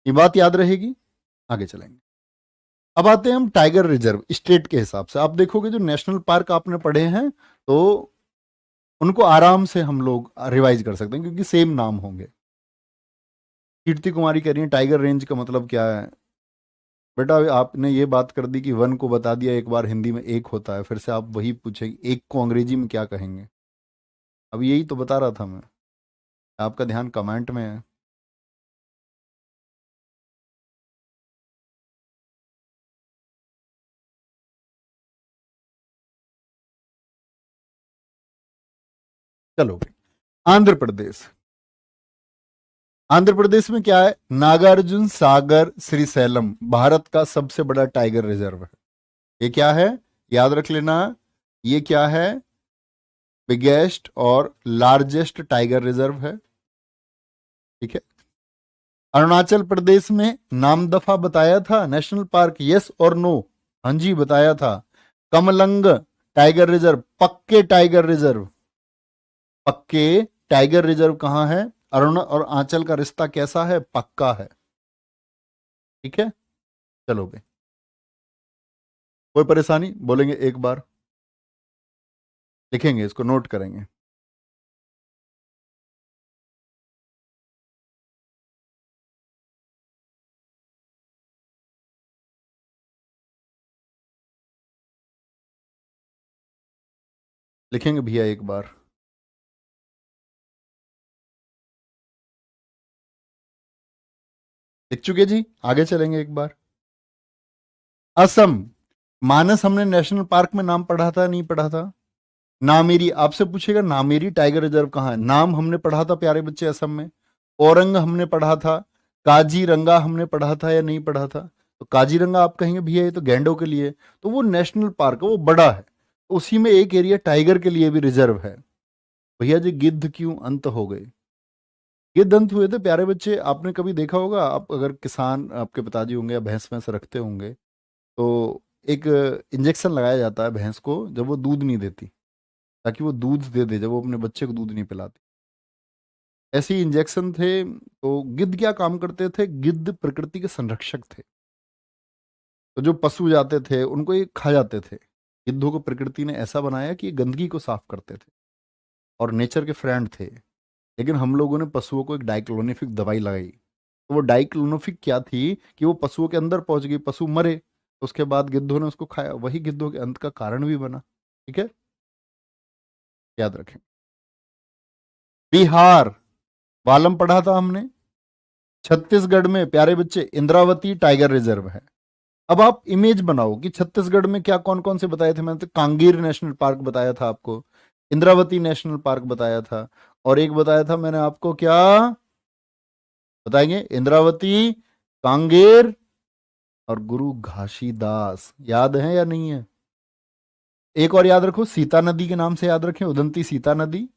ये बात याद रहेगी, आगे चलेंगे। अब आते हैं हम टाइगर रिजर्व स्टेट के हिसाब से। आप देखोगे जो नेशनल पार्क आपने पढ़े हैं तो उनको आराम से हम लोग रिवाइज कर सकते हैं क्योंकि सेम नाम होंगे। कीर्ति कुमारी कह रही है टाइगर रेंज का मतलब क्या है, बेटा आपने ये बात कर दी कि वन को बता दिया, एक बार हिंदी में एक होता है, फिर से आप वही पूछेंगे एक को अंग्रेजी में क्या कहेंगे। अब यही तो बता रहा था मैं, आपका ध्यान कमेंट में है। चलो भाई, आंध्र प्रदेश। आंध्र प्रदेश में क्या है? नागार्जुन सागर श्रीशैलम भारत का सबसे बड़ा टाइगर रिजर्व है। ये क्या है? याद रख लेना। ये क्या है? बिगेस्ट और लार्जेस्ट टाइगर रिजर्व है। ठीक है। अरुणाचल प्रदेश में नामदफा बताया था नेशनल पार्क, यस और नो? हाँ जी बताया था। कमलंग टाइगर रिजर्व, पक्के टाइगर रिजर्व, पक्के टाइगर रिजर्व कहाँ है? अरुण और आंचल का रिश्ता कैसा है? पक्का है। ठीक है। चलो भाई, कोई परेशानी बोलेंगे एक बार, लिखेंगे इसको, नोट करेंगे। लिखेंगे भैया एक बार। लिख चुके जी, आगे चलेंगे एक बार। असम। मानस हमने नेशनल पार्क में नाम पढ़ा था नहीं पढ़ा था? नामेरी, आपसे पूछेगा नामेरी टाइगर रिजर्व कहाँ है, नाम हमने पढ़ा था प्यारे बच्चे असम में। औरंग हमने पढ़ा था। काजीरंगा हमने पढ़ा था या नहीं पढ़ा था? तो काजीरंगा आप कहेंगे भैया ये तो गैंडों के लिए, तो वो नेशनल पार्क है, वो बड़ा है। उसी में एक एरिया टाइगर के लिए भी रिजर्व है। भैया जी गिद्ध क्यों अंत हो गए? गिद्ध अंत हुए थे प्यारे बच्चे, आपने कभी देखा होगा, आप अगर किसान आपके पिताजी होंगे या भैंस भैंस रखते होंगे, तो एक इंजेक्शन लगाया जाता है भैंस को जब वो दूध नहीं देती, ताकि वो दूध दे दे जब वो अपने बच्चे को दूध नहीं पिलाती। ऐसे ही इंजेक्शन थे। तो गिद्ध क्या काम करते थे? गिद्ध प्रकृति के संरक्षक थे। तो जो पशु जाते थे उनको ये खा जाते थे। गिद्धों को प्रकृति ने ऐसा बनाया कि ये गंदगी को साफ करते थे और नेचर के फ्रेंड थे। लेकिन हम लोगों ने पशुओं को एक डाइक्लोनिफिक दवाई लगाई, तो वो डाइक्लोनिफिक क्या थी कि वो पशुओं के अंदर पहुंच गई, पशु मरे। उसके बाद गिद्धों ने उसको खाया, वही गिद्धों के अंत का कारण भी बना। ठीक है, याद रखें। बिहार, वालम पढ़ा था हमने। छत्तीसगढ़ में प्यारे बच्चे इंद्रावती टाइगर रिजर्व है। अब आप इमेज बनाओ कि छत्तीसगढ़ में क्या कौन कौन से बताए थे मैंने, तो कांगीर नेशनल पार्क बताया था आपको, इंद्रावती नेशनल पार्क बताया था, और एक बताया था मैंने आपको, क्या बताएंगे? इंद्रावती, कांगेर और गुरु घासीदास, याद है या नहीं है? एक और याद रखो, सीता नदी के नाम से याद रखें, उदंती सीता नदी,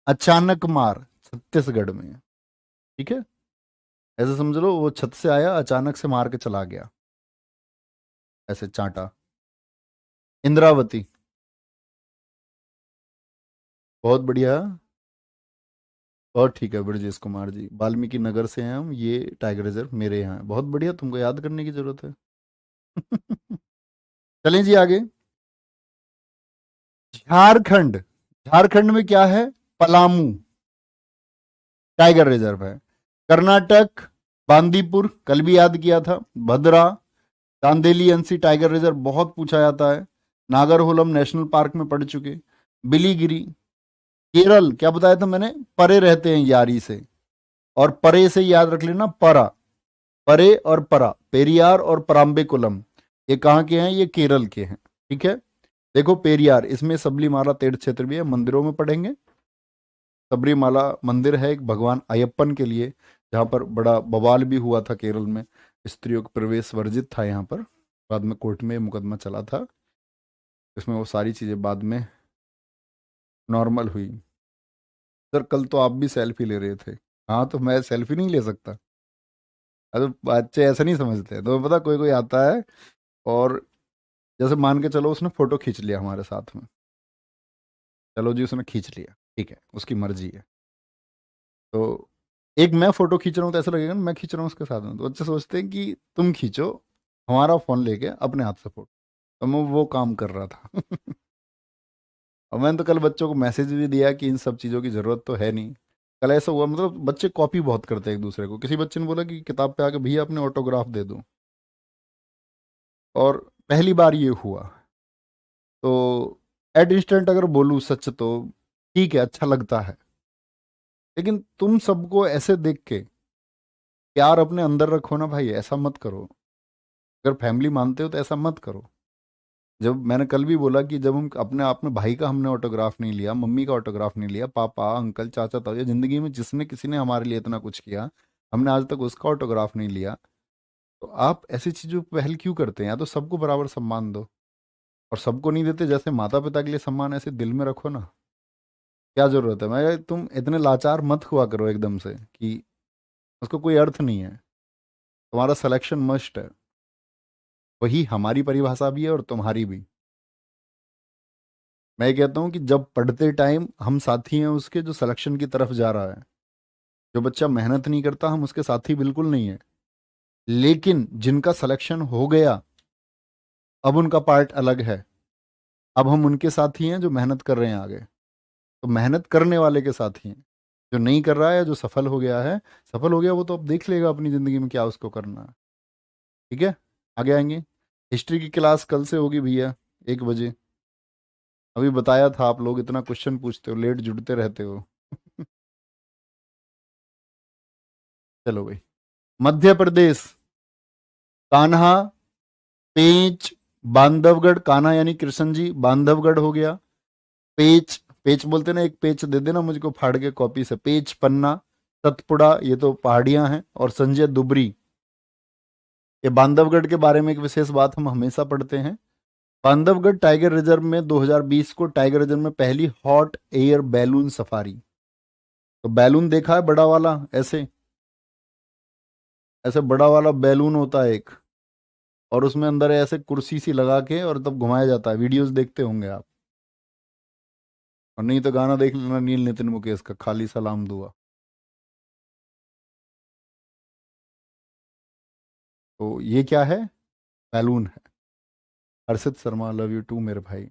अचानक मार छत्तीसगढ़ में है। ठीक है, ऐसे समझ लो वो छत से आया, अचानक से मार के चला गया, ऐसे चांटा। इंद्रावती, बहुत बढ़िया। और ठीक है ब्रजेश कुमार जी, वाल्मीकि नगर से हैं हम, ये टाइगर रिजर्व मेरे यहाँ है। बहुत बढ़िया, तुमको याद करने की जरूरत है। चलें जी आगे। झारखंड। झारखंड में क्या है? पलामू टाइगर रिजर्व है। कर्नाटक, बांदीपुर, कल भी याद किया था। भद्रा, दांदेली एनसी टाइगर रिजर्व बहुत पूछा जाता है। नागरहोलम नेशनल पार्क में पड़ चुके। बिलीगिरी। केरल, क्या बताया था मैंने? परे रहते हैं यारी से, और परे से याद रख लेना, परा। परे और परा, पेरियार और पराम्बेकुलम, ये कहाँ के हैं? ये केरल के हैं। ठीक है। देखो पेरियार, इसमें सबरीमाला तीर्थ क्षेत्र भी है, मंदिरों में पढ़ेंगे। सबरीमाला मंदिर है एक भगवान अयप्पन के लिए, जहाँ पर बड़ा बवाल भी हुआ था केरल में, स्त्रियों का प्रवेश वर्जित था यहाँ पर। बाद में कोर्ट में मुकदमा चला था, इसमें वो सारी चीज़ें बाद में नॉर्मल हुई। सर कल तो आप भी सेल्फी ले रहे थे। हाँ तो मैं सेल्फी नहीं ले सकता? अरे बच्चे ऐसा नहीं समझते, तो पता कोई कोई आता है और जैसे मान के चलो उसने फोटो खींच लिया हमारे साथ में, चलो जी उसने खींच लिया, ठीक है उसकी मर्जी है। तो एक मैं फोटो खींच रहा हूँ तो ऐसा लगेगा ना मैं खींच रहा हूँ उसके साथ में, तो बच्चे सोचते हैं कि तुम खींचो हमारा फोन लेके अपने हाथ से फोटो। तो मैं वो काम कर रहा था। और मैंने तो कल बच्चों को मैसेज भी दिया कि इन सब चीज़ों की ज़रूरत तो है नहीं। कल ऐसा हुआ, मतलब बच्चे कॉपी बहुत करते हैं एक दूसरे को। किसी बच्चे ने बोला कि किताब पे आके भैया अपने ऑटोग्राफ दे दो। और पहली बार ये हुआ, तो एट इंस्टेंट अगर बोलूँ सच तो ठीक है, अच्छा लगता है, लेकिन तुम सबको ऐसे देख के प्यार अपने अंदर रखो ना भाई, ऐसा मत करो। अगर फैमिली मानते हो तो ऐसा मत करो। जब मैंने कल भी बोला कि जब हम अपने आप में भाई का हमने ऑटोग्राफ नहीं लिया, मम्मी का ऑटोग्राफ नहीं लिया, पापा अंकल चाचा ताऊ, जिंदगी में जिसने किसी ने हमारे लिए इतना कुछ किया, हमने आज तक उसका ऑटोग्राफ नहीं लिया, तो आप ऐसी चीजों पर पहल क्यों करते हैं? या तो सबको बराबर सम्मान दो, और सबको नहीं देते, जैसे माता पिता के लिए सम्मान ऐसे दिल में रखो ना। क्या जरूरत है? मैं तुम इतने लाचार मत हुआ करो एकदम से कि उसको कोई अर्थ नहीं है। तुम्हारा सिलेक्शन मस्ट है, वही हमारी परिभाषा भी है और तुम्हारी भी। मैं ये कहता हूँ कि जब पढ़ते टाइम हम साथी हैं उसके जो सिलेक्शन की तरफ जा रहा है, जो बच्चा मेहनत नहीं करता हम उसके साथी बिल्कुल नहीं है, लेकिन जिनका सिलेक्शन हो गया अब उनका पार्ट अलग है। अब हम उनके साथी हैं जो मेहनत कर रहे हैं आगे, तो मेहनत करने वाले के साथी हैं। जो नहीं कर रहा है, जो सफल हो गया है, सफल हो गया वो तो अब देख लेगा अपनी जिंदगी में क्या उसको करना है। ठीक है, आगे आएंगे। हिस्ट्री की क्लास कल से होगी भैया, 1 बजे। अभी बताया था, आप लोग इतना क्वेश्चन पूछते हो, लेट जुड़ते रहते हो। चलो भाई, मध्य प्रदेश, कान्हा, पेंच, बांधवगढ़। कान्हा यानी कृष्ण जी, बांधवगढ़ हो गया। पेच, पेच बोलते ना, एक पेच दे देना मुझको फाड़ के कॉपी से। पेच, पन्ना, सतपुड़ा, ये तो पहाड़ियां हैं, और संजय दुबरी। ये बांधवगढ़ के बारे में एक विशेष बात हम हमेशा पढ़ते हैं। बांधवगढ़ टाइगर रिजर्व में 2020 को टाइगर रिजर्व में पहली हॉट एयर बैलून सफारी। तो बैलून देखा है बड़ा वाला, ऐसे ऐसे बड़ा वाला बैलून होता है एक, और उसमें अंदर ऐसे कुर्सी सी लगा के और तब घुमाया जाता है। वीडियोस देखते होंगे आप, और नहीं तो गाना देख लेना नील नितिन मुकेश का, खाली सलाम दुआ। तो ये क्या है? बैलून है। हर्षित शर्मा, लव यू टू मेरे भाई।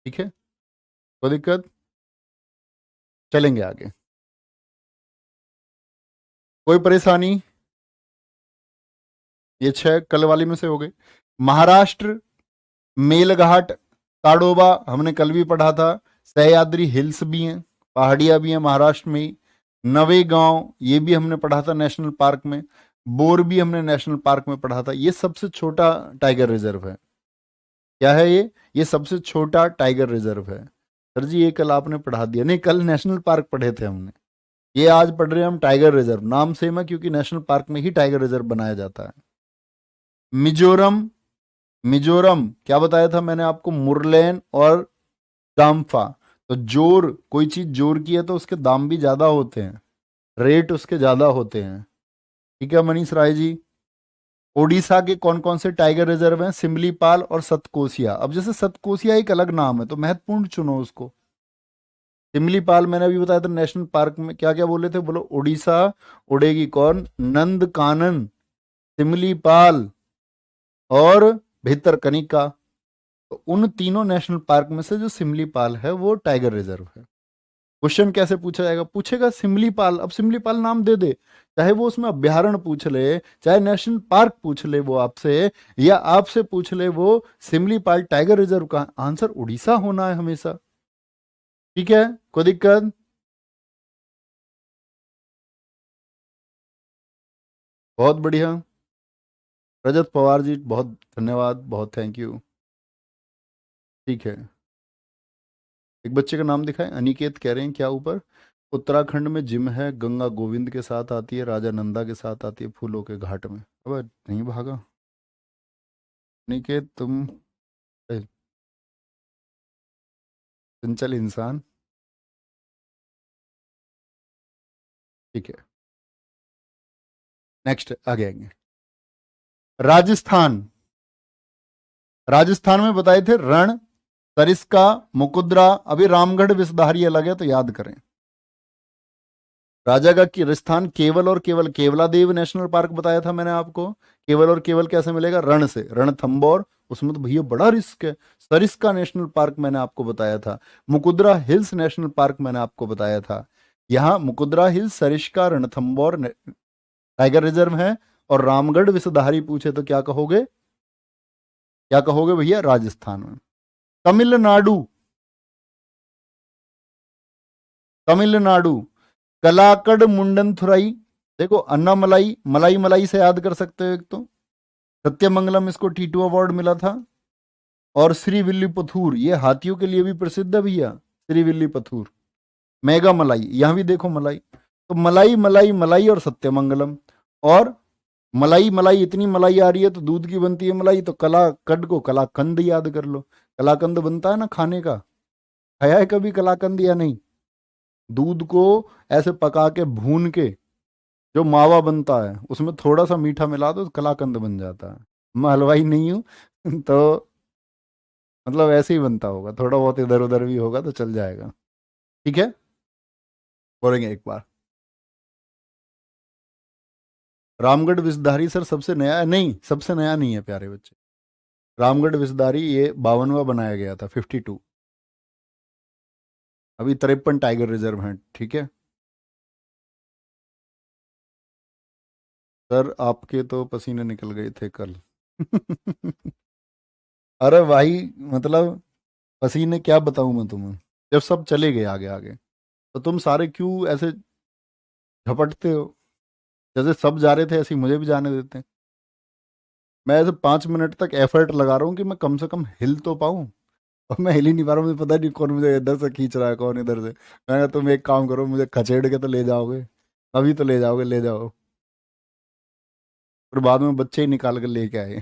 ठीक है, कोई दिक्कत? चलेंगे आगे, कोई परेशानी? ये 6 कल वाली में से हो गए। महाराष्ट्र, मेलघाट, ताडोबा हमने कल भी पढ़ा था। सह्याद्री हिल्स भी हैं, पहाड़ियां भी हैं महाराष्ट्र में ही। नवे गांव, ये भी हमने पढ़ा था नेशनल पार्क में। बोर भी हमने नेशनल पार्क में पढ़ा था। ये सबसे छोटा टाइगर रिजर्व है। क्या है ये सबसे छोटा टाइगर रिजर्व है। सर जी ये कल आपने पढ़ा दिया। नहीं, कल नेशनल पार्क पढ़े थे हमने, ये आज पढ़ रहे हैं हम टाइगर रिजर्व। नाम सेम है क्योंकि नेशनल पार्क में ही टाइगर रिजर्व बनाया जाता है। मिजोरम, मिजोरम क्या बताया था मैंने आपको? मुरलेन और दाम्फा। तो जोर, कोई चीज जोर की है तो उसके दाम भी ज्यादा होते हैं, रेट उसके ज्यादा होते हैं। ठीक है मनीष राय जी। ओडिशा के कौन कौन से टाइगर रिजर्व हैं? सिमलीपाल और सतकोसिया। अब जैसे सतकोसिया एक अलग नाम है तो महत्वपूर्ण चुनो उसको। सिमलीपाल मैंने अभी बताया था नेशनल पार्क में। क्या क्या बोले थे? बोलो, उड़ीसा उड़ेगी कौन? नंद कानन, सिमलीपाल और भितरकनिका। तो उन तीनों नेशनल पार्क में से जो सिमलीपाल है वो टाइगर रिजर्व है। क्वेश्चन कैसे पूछा जाएगा? पूछेगा सिमलीपाल। अब सिमलीपाल नाम दे दे, चाहे वो उसमें अभ्यारण्य पूछ ले, चाहे नेशनल पार्क पूछ ले वो आपसे, या आपसे पूछ ले वो सिमलीपाल टाइगर रिजर्व का, आंसर उड़ीसा होना है हमेशा। ठीक है, कोई दिक्कत? बहुत बढ़िया। रजत पवार जी बहुत धन्यवाद, बहुत थैंक यू। ठीक है, एक बच्चे का नाम दिखाएं। अनिकेत कह रहे हैं क्या ऊपर? उत्तराखंड में जिम है, गंगा गोविंद के साथ आती है, राजा नंदा के साथ आती है, फूलों के घाट में। अब नहीं भागा अनिकेत तुम, ए, चंचल इंसान। ठीक है, नेक्स्ट आगे आएंगे। राजस्थान, राजस्थान में बताए थे रण, सरिस्का, मुकुद्रा। अभी रामगढ़ विषधारी अलग है तो याद करें। राजा का राजस्थान केवल और केवल केवलादेव नेशनल पार्क बताया था मैंने आपको। केवल और केवल कैसे मिलेगा? रण से, रणथंबोर, उसमें तो भैया बड़ा रिस्क है। सरिस्का नेशनल पार्क मैंने आपको बताया था। मुकुद्रा हिल्स नेशनल पार्क मैंने आपको बताया था। यहाँ Mukundra hills, Sariska, Ranthambore tiger reserve है। और रामगढ़ विषधारी पूछे तो क्या कहोगे? क्या कहोगे भैया? राजस्थान में। तमिलनाडु, तमिलनाडु, कलाकड़ मुंडनथुराई। देखो, अन्नामलाई, मलाई मलाई से याद कर सकते हो एक तो। सत्यमंगलम, इसको टीटू अवार्ड मिला था। और श्रीविल्लीपुथूर, ये हाथियों के लिए भी प्रसिद्ध है भैया, श्रीविल्लीपुथूर। मेगा मलाई, यहां भी देखो मलाई। तो मलाई मलाई मलाई और सत्यमंगलम। और मलाई मलाई, इतनी मलाई आ रही है तो दूध की बनती है मलाई, तो कलाकंद को कलाकंद याद कर लो। कलाकंद बनता है ना खाने का, खाया है कभी कलाकंद या नहीं? दूध को ऐसे पका के भून के जो मावा बनता है उसमें थोड़ा सा मीठा मिला दो तो कलाकंद बन जाता है। मैं हलवाई नहीं हूं तो मतलब ऐसे ही बनता होगा, थोड़ा बहुत इधर उधर भी होगा तो चल जाएगा। ठीक है, बोलेंगे एक बार। रामगढ़ विषधारी सर सबसे नया है? नहीं, सबसे नया नहीं है प्यारे बच्चे। रामगढ़ विषधारी ये 52वां बनाया गया था, 52। अभी 53 टाइगर रिजर्व हैं, ठीक है। सर आपके तो पसीने निकल गए थे कल। अरे भाई, मतलब पसीने क्या बताऊं मैं तुम्हें, जब सब चले गए आगे आगे तो तुम सारे क्यों ऐसे झपटते हो? जैसे सब जा रहे थे ऐसे ही मुझे भी जाने देते हैं। मैं ऐसे 5 मिनट तक एफर्ट लगा रहा हूँ कि मैं कम से कम हिल तो पाऊं, और मैं हिल ही नहीं पा रहा हूँ। मुझे पता नहीं कौन मुझे इधर से खींच रहा है, कौन इधर से। मैंने कहा तुम एक काम करो, मुझे खचेड़ के तो ले जाओगे, अभी तो ले जाओगे, ले जाओ। फिर बाद में बच्चे ही निकाल कर लेके आए।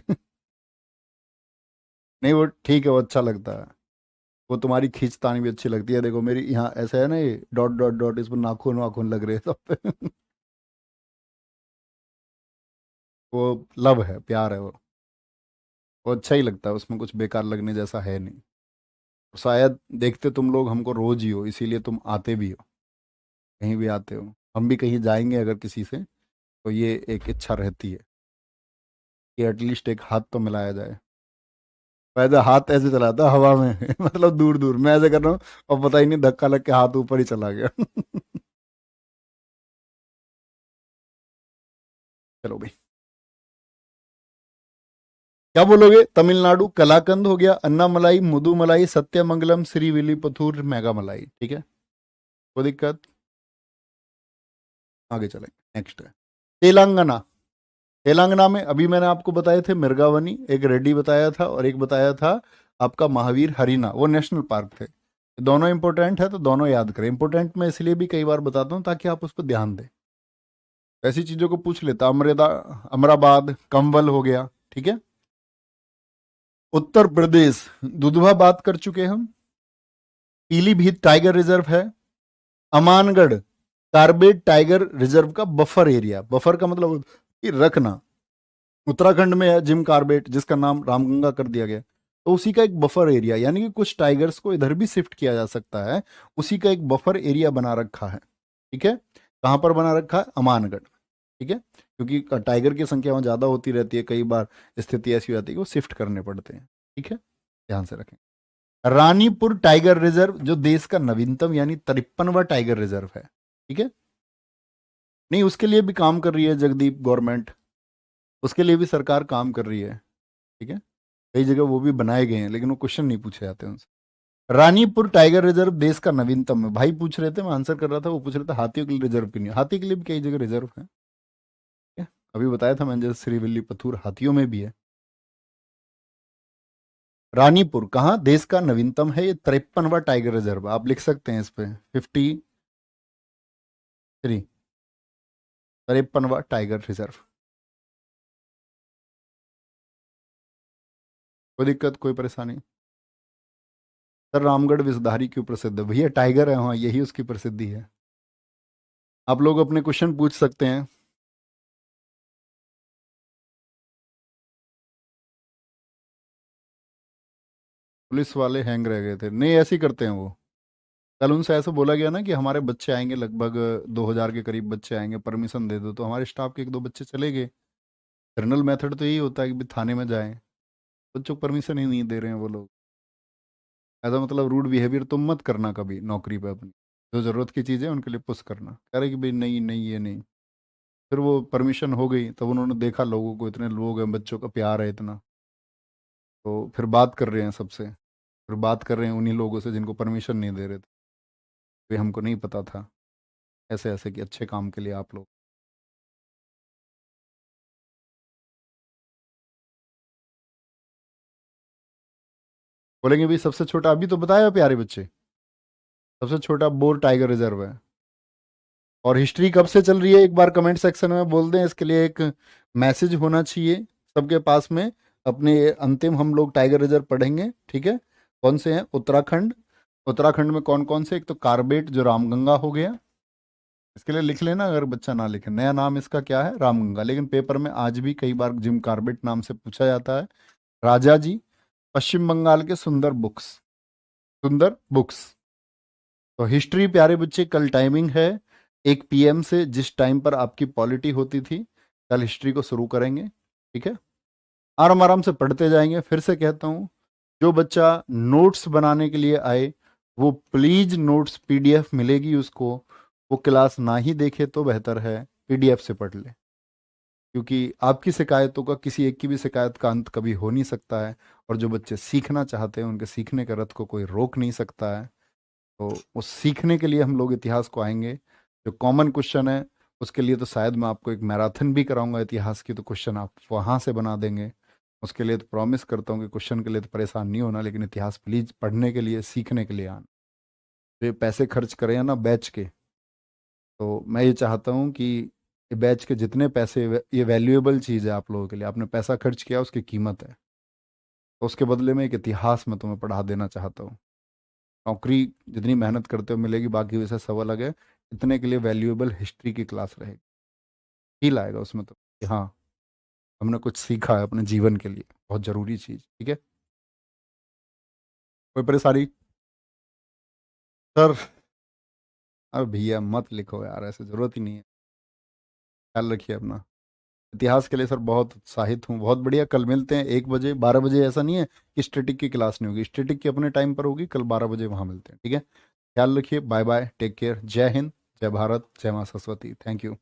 नहीं वो ठीक है, वो अच्छा लगता है। वो तुम्हारी खींचतानी भी अच्छी लगती है। देखो मेरी यहाँ ऐसा है ना, ये डॉट डॉट डॉट, इस पर नाखून वाखून लग रहे हैं सब पे। वो लव है, प्यार है वो अच्छा ही लगता है, उसमें कुछ बेकार लगने जैसा है नहीं। शायद देखते तुम लोग हमको रोज ही हो, इसीलिए तुम आते भी हो, कहीं भी आते हो। हम भी कहीं जाएंगे अगर किसी से, तो ये एक इच्छा रहती है कि एटलीस्ट एक हाथ तो मिलाया जाए। वैसे हाथ ऐसे चलाता है हवा में, मतलब दूर दूर मैं ऐसे कर रहा हूँ और पता ही नहीं धक्का लग के हाथ ऊपर ही चला गया। चलो भाई, क्या बोलोगे? तमिलनाडु कलाकंद हो गया, अन्नामलाई, मुदुमलाई, सत्यमंगलम, श्रीविल्लीपुथूर, मेघामलाई। ठीक है, कोई दिक्कत? आगे चलें। नेक्स्ट है तेलंगाना। तेलंगाना में अभी मैंने आपको बताए थे मिर्गावनी, एक रेड्डी बताया था, और एक बताया था आपका महावीर हरीना, वो नेशनल पार्क थे। दोनों इंपॉर्टेंट है तो दोनों याद करें। इंपॉर्टेंट मैं इसलिए भी कई बार बताता हूँ ताकि आप उस पर ध्यान दें। ऐसी चीजों को पूछ लेता, अमराबाद, कंवल हो गया। ठीक है। उत्तर प्रदेश, दुधवा बात कर चुके हम। पीलीभीत टाइगर रिजर्व है। अमानगढ़ कार्बेट टाइगर रिजर्व का बफर एरिया, बफर का मतलब कि रखना। उत्तराखंड में है जिम कार्बेट, जिसका नाम रामगंगा कर दिया गया, तो उसी का एक बफर एरिया, यानी कि कुछ टाइगर्स को इधर भी शिफ्ट किया जा सकता है, उसी का एक बफर एरिया बना रखा है। ठीक है, कहाँ पर बना रखा है? अमानगढ़। ठीक है, क्योंकि टाइगर की संख्या वहाँ ज़्यादा होती रहती है, कई बार स्थिति ऐसी हो जाती है कि वो शिफ्ट करने पड़ते हैं। ठीक है, ध्यान से रखें। रानीपुर टाइगर रिजर्व, जो देश का नवीनतम यानी 53वां टाइगर रिजर्व है। ठीक है, नहीं उसके लिए भी काम कर रही है जगदीप गवर्नमेंट, उसके लिए भी सरकार काम कर रही है। ठीक है, कई जगह वो भी बनाए गए हैं, लेकिन वो क्वेश्चन नहीं पूछे जाते उनसे। रानीपुर टाइगर रिजर्व देश का नवीनतम है। भाई पूछ रहे थे, मैं आंसर कर रहा था, वो पूछ रहे थे हाथियों के लिए रिजर्व क्यों नहीं। हाथी के लिए भी कई जगह रिजर्व है। ठीक है? अभी बताया था मैंने, जैसे श्रीविल्लीपुथूर हाथियों में भी है। रानीपुर कहाँ, देश का नवीनतम है, ये 53वां टाइगर रिजर्व, आप लिख सकते हैं इस पे 53, 53वां टाइगर रिजर्व। कोई दिक्कत, कोई परेशानी? सर रामगढ़ विषधारी क्यों प्रसिद्ध है? भैया टाइगर है वहाँ, यही उसकी प्रसिद्धि है। आप लोग अपने क्वेश्चन पूछ सकते हैं। पुलिस वाले हैंग रह गए थे? नहीं, ऐसे ही करते हैं वो। कल उनसे ऐसे बोला गया ना कि हमारे बच्चे आएंगे, लगभग 2000 के करीब बच्चे आएंगे, परमिशन दे दो, तो हमारे स्टाफ के एक दो बच्चे चले गए। जनरल मेथड तो यही होता है कि भी थाने में जाएं, बच्चों को परमिशन ही नहीं दे रहे हैं वो लोग। ऐसा मतलब रूड बिहेवियर तुम मत करना कभी नौकरी पे अपनी। जो ज़रूरत की चीज़ें उनके लिए पुश करना, कह रहे कि भाई नहीं नहीं ये नहीं। फिर वो परमिशन हो गई, तब उन्होंने देखा लोगों को, इतने लोग हैं, बच्चों का प्यार है इतना, तो फिर बात कर रहे हैं सबसे, फिर बात कर रहे हैं उन्हीं लोगों से जिनको परमिशन नहीं दे रहे थे, तो हमको नहीं पता था ऐसे ऐसे कि अच्छे काम के लिए आप लोग। बोलेंगे भाई सबसे छोटा, अभी तो बताया प्यारे बच्चे, सबसे छोटा बोर टाइगर रिजर्व है। और हिस्ट्री कब से चल रही है एक बार कमेंट सेक्शन में बोल दें, इसके लिए एक मैसेज होना चाहिए सबके पास में। अपने अंतिम हम लोग टाइगर रिजर्व पढ़ेंगे, ठीक है। कौन से हैं? उत्तराखंड। उत्तराखंड में कौन कौन से? एक तो कार्बेट जो रामगंगा हो गया, इसके लिए लिख लेना, अगर बच्चा ना लिखे, नया नाम इसका क्या है? रामगंगा, लेकिन पेपर में आज भी कई बार जिम कार्बेट नाम से पूछा जाता है। राजा जी, पश्चिम बंगाल के सुंदर बुक्स, सुंदर बुक्स। तो हिस्ट्री प्यारे बच्चे कल टाइमिंग है 1 PM से, जिस टाइम पर आपकी पॉलिटी होती थी, कल हिस्ट्री को शुरू करेंगे, ठीक है। आराम आराम से पढ़ते जाएंगे। फिर से कहता हूँ, जो बच्चा नोट्स बनाने के लिए आए वो प्लीज नोट्स PDF मिलेगी उसको, वो क्लास ना ही देखे तो बेहतर है, PDF से पढ़ ले। क्योंकि आपकी शिकायतों का, किसी एक की भी शिकायत का अंत कभी हो नहीं सकता है। और जो बच्चे सीखना चाहते हैं उनके सीखने के रथ को कोई रोक नहीं सकता है। तो उस सीखने के लिए हम लोग इतिहास को आएंगे। जो कॉमन क्वेश्चन है उसके लिए तो शायद मैं आपको एक मैराथन भी कराऊंगा इतिहास की, तो क्वेश्चन आप वहाँ से बना देंगे। उसके लिए तो प्रॉमिस करता हूँ कि क्वेश्चन के लिए तो परेशान नहीं होना, लेकिन इतिहास प्लीज पढ़ने के लिए, सीखने के लिए आना। तो ये पैसे खर्च करें या ना बैच के, तो मैं ये चाहता हूँ कि ये बैच के जितने पैसे, ये वैल्यूएबल चीज़ है आप लोगों के लिए, आपने पैसा खर्च किया उसकी कीमत है। तो उसके बदले में एक इतिहास मैं तुम्हें पढ़ा देना चाहता हूँ। नौकरी जितनी मेहनत करते हो मिलेगी, बाकी वैसे सब अलग है। इतने के लिए वैल्यूएबल हिस्ट्री की क्लास रहेगी, फील आएगा उसमें तो कि हाँ हमने कुछ सीखा है अपने जीवन के लिए, बहुत ज़रूरी चीज़, ठीक है। कोई परेशानी? सर, अरे भैया मत लिखो यार, ऐसे ज़रूरत ही नहीं है। ख्याल रखिए अपना। इतिहास के लिए सर बहुत उत्साहित हूँ। बहुत बढ़िया, कल मिलते हैं 1 बजे, 12 बजे। ऐसा नहीं है कि स्टैटिक की क्लास नहीं होगी, स्टैटिक की अपने टाइम पर होगी, कल 12 बजे वहाँ मिलते हैं, ठीक है। ख्याल रखिए, बाय बाय, टेक केयर, जय हिंद, जय भारत, जय माँ सरस्वती, थैंक यू।